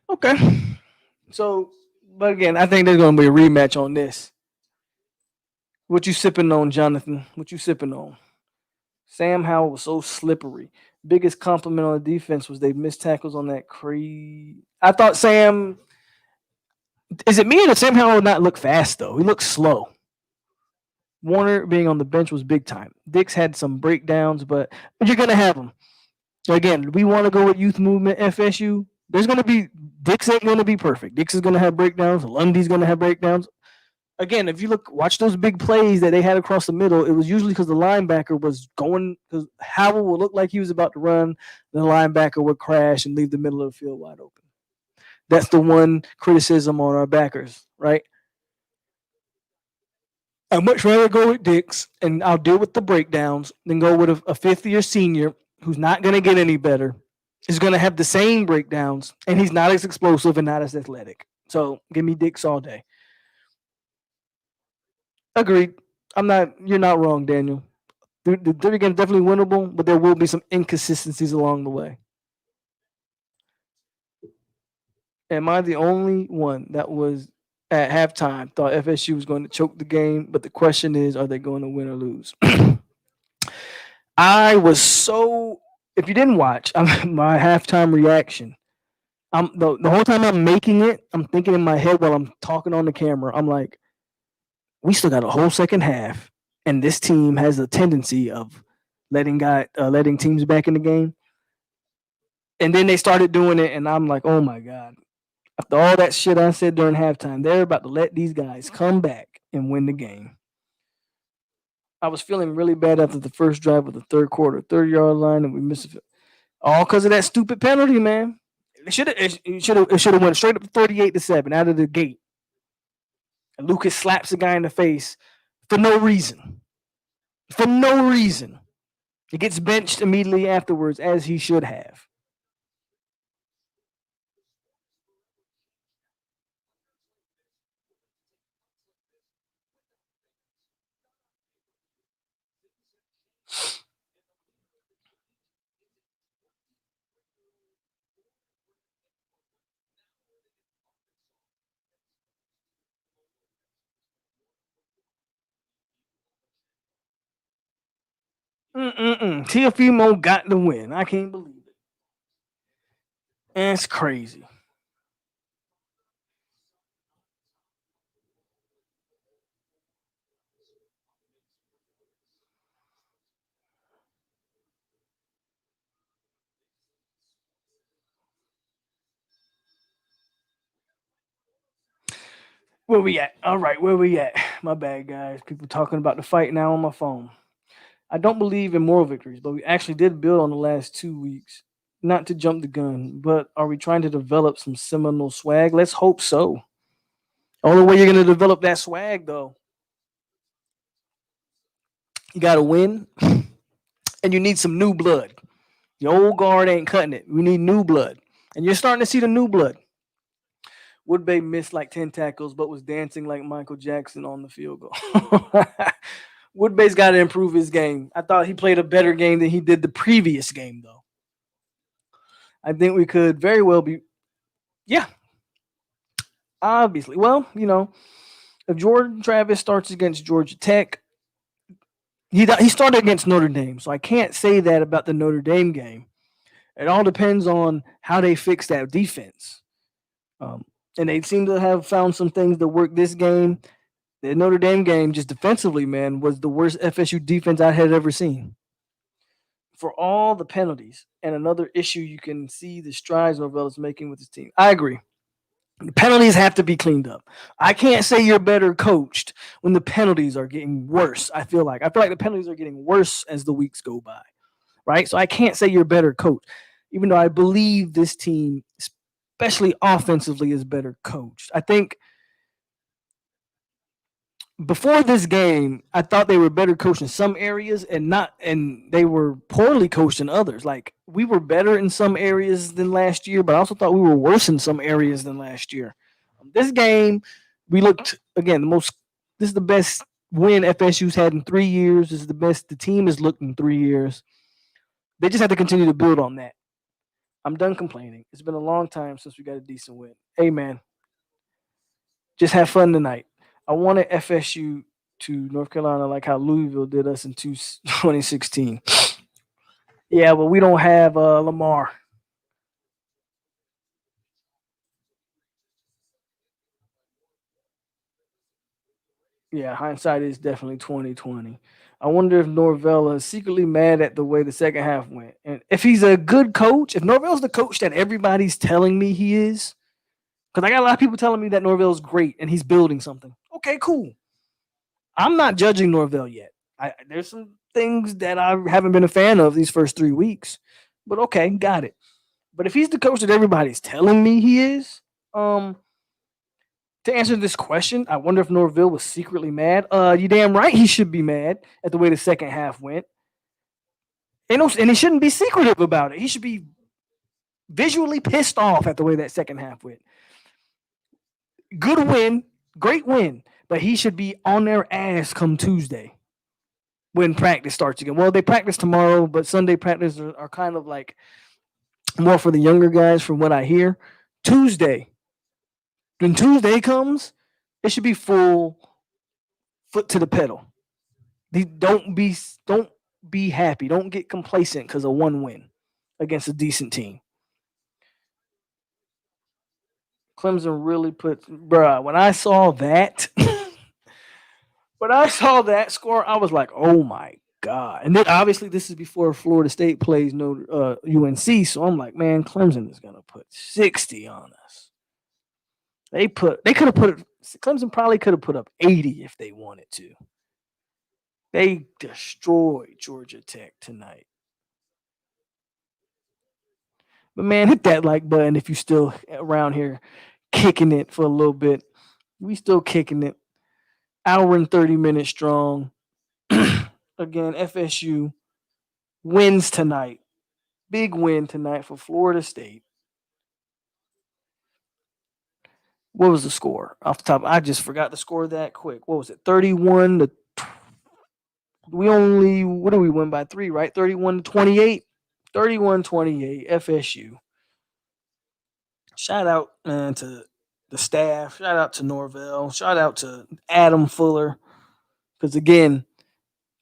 Okay. So, but again, I think there's going to be a rematch on this. What you sipping on, Jonathan? What you sipping on? Sam Howell was so slippery. Biggest compliment on the defense was they missed tackles on that crazy. I thought Sam. Is it me or did Sam Howell not look fast though? He looked slow. Warner being on the bench was big time. Dix had some breakdowns, but you're gonna have them. Again, we want to go with youth movement FSU. There's gonna be Dix ain't gonna be perfect. Dix is gonna have breakdowns. Lundy's gonna have breakdowns. Again, if you watch those big plays that they had across the middle, it was usually because the linebacker was going because Howell would look like he was about to run, the linebacker would crash and leave the middle of the field wide open. That's the one criticism on our backers, right? I'd much rather go with Dix and I'll deal with the breakdowns than go with a fifth year senior who's not going to get any better, is going to have the same breakdowns, and he's not as explosive and not as athletic. So give me Dix all day. Agreed. You're not wrong, Daniel. The third game is definitely winnable, but there will be some inconsistencies along the way. Am I the only one that was at halftime thought FSU was going to choke the game? But the question is, are they going to win or lose? I was so. If you didn't watch my halftime reaction, the whole time I'm making it, I'm thinking in my head while I'm talking on the camera. I'm like, we still got a whole second half, and this team has a tendency of letting teams back in the game. And then they started doing it, and I'm like, oh my god! After all that shit I said during halftime, they're about to let these guys come back and win the game. I was feeling really bad after the first drive of the third quarter, 30-yard line, and we missed it. All because of that stupid penalty, man. It should have went straight up 38-7 out of the gate. And Lucas slaps the guy in the face for no reason. For no reason. He gets benched immediately afterwards, as he should have. Tiafimo got the win. I can't believe it. It's crazy. Where we at? All right, where we at? My bad, guys. People talking about the fight now on my phone. I don't believe in moral victories, but we actually did build on the last 2 weeks. Not to jump the gun, but are we trying to develop some Seminole swag? Let's hope so. Only way you're going to develop that swag, though, you got to win, and you need some new blood. The old guard ain't cutting it. We need new blood, and you're starting to see the new blood. Woodbay missed like 10 tackles, but was dancing like Michael Jackson on the field goal. Woodbay's got to improve his game. I thought he played a better game than he did the previous game, though. I think we could very well be, yeah, obviously. Well, if Jordan Travis starts against Georgia Tech, he started against Notre Dame, so I can't say that about the Notre Dame game. It all depends on how they fix that defense. Um, and they seem to have found some things that work this game. The Notre Dame game, just defensively, man, was the worst FSU defense I had ever seen. For all the penalties and another issue, you can see the strides Norvell is making with his team. I agree. The penalties have to be cleaned up. I can't say you're better coached when the penalties are getting worse. I feel like the penalties are getting worse as the weeks go by, right? So I can't say you're better coached, even though I believe this team, especially offensively, is better coached. I think before this game, I thought they were better coached in some areas and they were poorly coached in others. Like we were better in some areas than last year, but I also thought we were worse in some areas than last year. This game, we looked again the most. This is the best win FSU's had in 3 years. This is the best the team has looked in 3 years. They just have to continue to build on that. I'm done complaining. It's been a long time since we got a decent win. Hey man, just have fun tonight. I wanted FSU to North Carolina like how Louisville did us in 2016. Yeah, but we don't have Lamar. Yeah, hindsight is definitely 2020. I wonder if Norvell is secretly mad at the way the second half went. And if he's a good coach, if Norvell's the coach that everybody's telling me he is, because I got a lot of people telling me that Norvell's great and he's building something. Okay, cool. I'm not judging Norvell yet. There's some things that I haven't been a fan of these first 3 weeks, but okay, got it. But if he's the coach that everybody's telling me he is, um, to answer this question, I wonder if Norville was secretly mad. You damn right he should be mad at the way the second half went. And he shouldn't be secretive about it. He should be visually pissed off at the way that second half went. Good win, great win, but he should be on their ass come Tuesday when practice starts again. Well, they practice tomorrow, but Sunday practice are kind of like more for the younger guys, from what I hear. Tuesday, when Tuesday comes, it should be full foot to the pedal. Don't be happy. Don't get complacent because of one win against a decent team. Clemson really put, bruh. When I saw that score, I was like, oh my god. And then obviously this is before Florida State plays no UNC, so I'm like, man, Clemson is gonna put 60 on us. They could have put Clemson probably could have put up 80 if they wanted to. They destroyed Georgia Tech tonight. But man, hit that like button if you still around here kicking it for a little bit. We still kicking it. Hour and 30 minutes strong. Again, FSU wins tonight. Big win tonight for Florida State. What was the score? Off the top, I just forgot the score that quick. What was it? 31 to we only what do we win by 3, right? 31 to 28. 31-28 FSU. Shout out, man, to the staff. Shout out to Norvell. Shout out to Adam Fuller. Because again,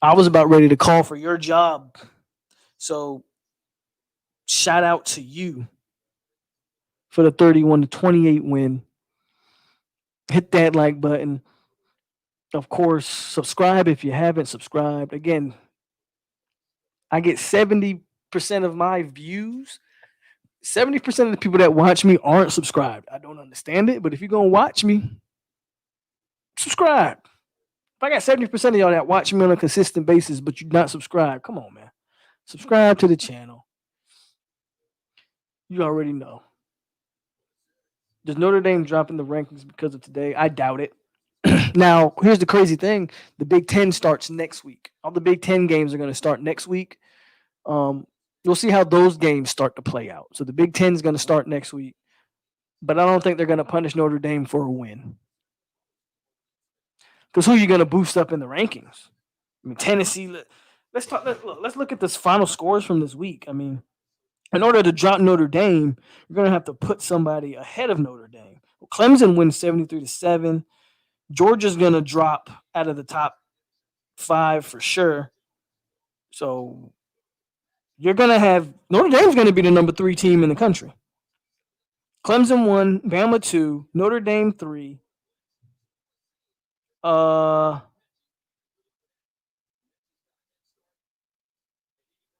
I was about ready to call for your job. So shout out to you for the 31-28 win. Hit that like button. Of course, subscribe if you haven't subscribed. Again, I get 70% of my views. 70% of the people that watch me aren't subscribed. I don't understand it, but if you're going to watch me, subscribe. If I got 70% of y'all that watch me on a consistent basis, but you're not subscribed, come on, man. Subscribe to the channel. You already know. Does Notre Dame drop in the rankings because of today? I doubt it. Now, here's the crazy thing. The Big Ten starts next week. All the Big Ten games are going to start next week. You'll see how those games start to play out. So the Big Ten is going to start next week, but I don't think they're going to punish Notre Dame for a win. Because who are you going to boost up in the rankings? I mean, Tennessee. Let's look at this final scores from this week. I mean, in order to drop Notre Dame, you're going to have to put somebody ahead of Notre Dame. Well, Clemson wins 73-7. Georgia's going to drop out of the top 5 for sure. So you're going to have Notre Dame's going to be the number 3 team in the country. Clemson 1, Bama 2, Notre Dame 3.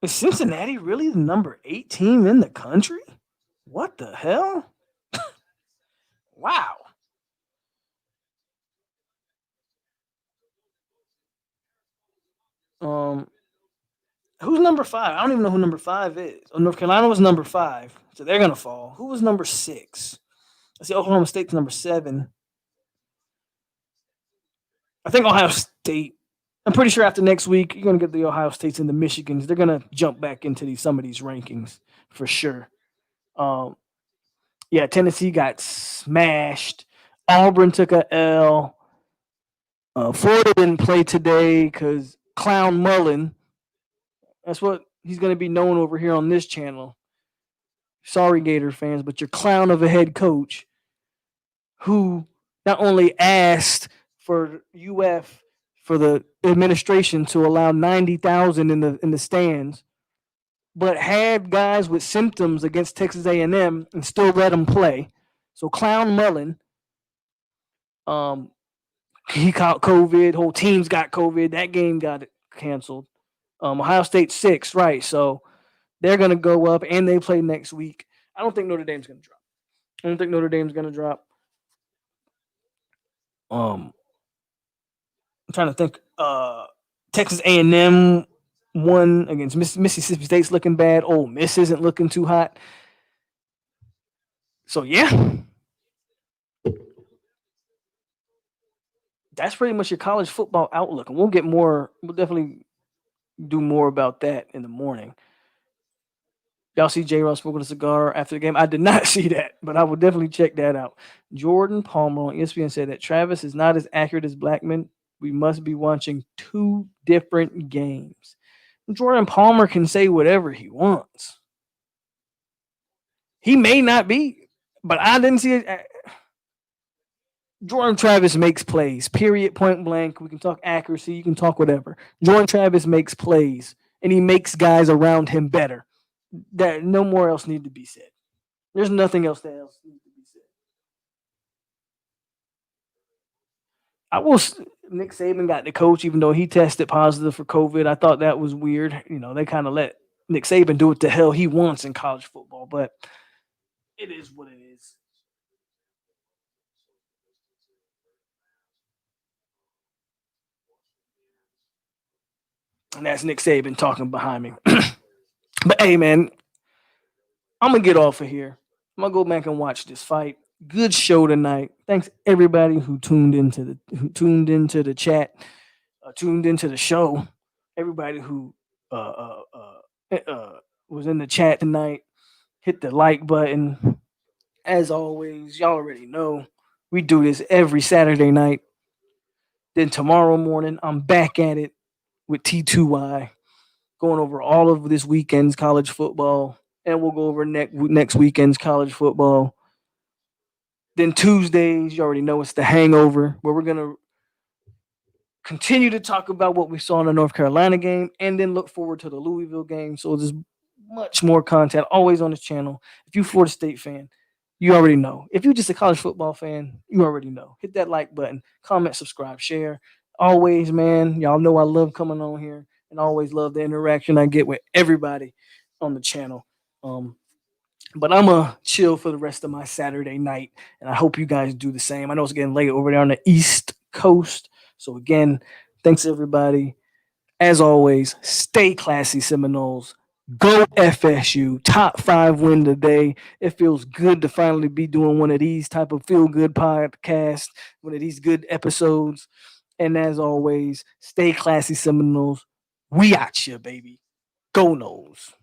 Is Cincinnati really the number 8 team in the country? What the hell? Wow. Um, who's number 5? I don't even know who number 5 is. Oh, North Carolina was number 5, so they're gonna fall. Who was number 6? I see Oklahoma State's number 7. I think Ohio State. I'm pretty sure after next week, you're gonna get the Ohio States and the Michigans. They're gonna jump back into some of these rankings for sure. Um, yeah, Tennessee got smashed. Auburn took a L. Florida didn't play today because Clown Mullen. That's what he's gonna be known over here on this channel. Sorry, Gator fans, but your clown of a head coach who not only asked for UF for the administration to allow 90,000 in the stands, but had guys with symptoms against Texas A&M and still let them play. So Clown Mullen, um, he caught COVID. Whole teams got COVID. That game got canceled. Ohio State 6, right? So they're gonna go up, and they play next week. I don't think Notre Dame's gonna drop. I don't think Notre Dame's gonna drop. I'm trying to think. Texas A&M won against Mississippi State's looking bad. Ole Miss isn't looking too hot. So yeah, that's pretty much your college football outlook, and we'll get more. We'll definitely do more about that in the morning. Y'all see J. Ross smoking a cigar after the game? I did not see that, but I will definitely check that out. Jordan Palmer on ESPN said that Travis is not as accurate as Blackman. We must be watching two different games. Jordan Palmer can say whatever he wants. He may not be, but I didn't see it. Jordan Travis makes plays, period, point blank. We can talk accuracy, you can talk whatever. Jordan Travis makes plays, and he makes guys around him better. That no more else need to be said. There's nothing else that else needs to be said. I will. Nick Saban got the coach, even though he tested positive for COVID. I thought that was weird. You know, they kind of let Nick Saban do what the hell he wants in college football, but it is what it is. And that's Nick Saban talking behind me. But hey, man, I'm gonna get off of here. I'm gonna go back and watch this fight. Good show tonight. Thanks everybody who tuned into the chat, tuned into the show. Everybody who uh, uh, was in the chat tonight, hit the like button. As always, y'all already know we do this every Saturday night. Then tomorrow morning, I'm back at it with T2Y, going over all of this weekend's college football, and we'll go over next weekend's college football. Then Tuesdays, you already know it's the Hangover, where we're gonna continue to talk about what we saw in the North Carolina game, and then look forward to the Louisville game. So there's much more content always on this channel. If you're a Florida State fan, you already know. If you're just a college football fan, you already know. Hit that like button, comment, subscribe, share. Always, man. Y'all know I love coming on here and always love the interaction I get with everybody on the channel. But I'm gonna chill for the rest of my Saturday night, and I hope you guys do the same. I know it's getting late over there on the East Coast. So again, thanks everybody. As always, stay classy, Seminoles. Go FSU. Top 5 win today. It feels good to finally be doing one of these type of feel good podcasts, one of these good episodes. And as always, stay classy, Seminoles. We out here, baby. Go Noles.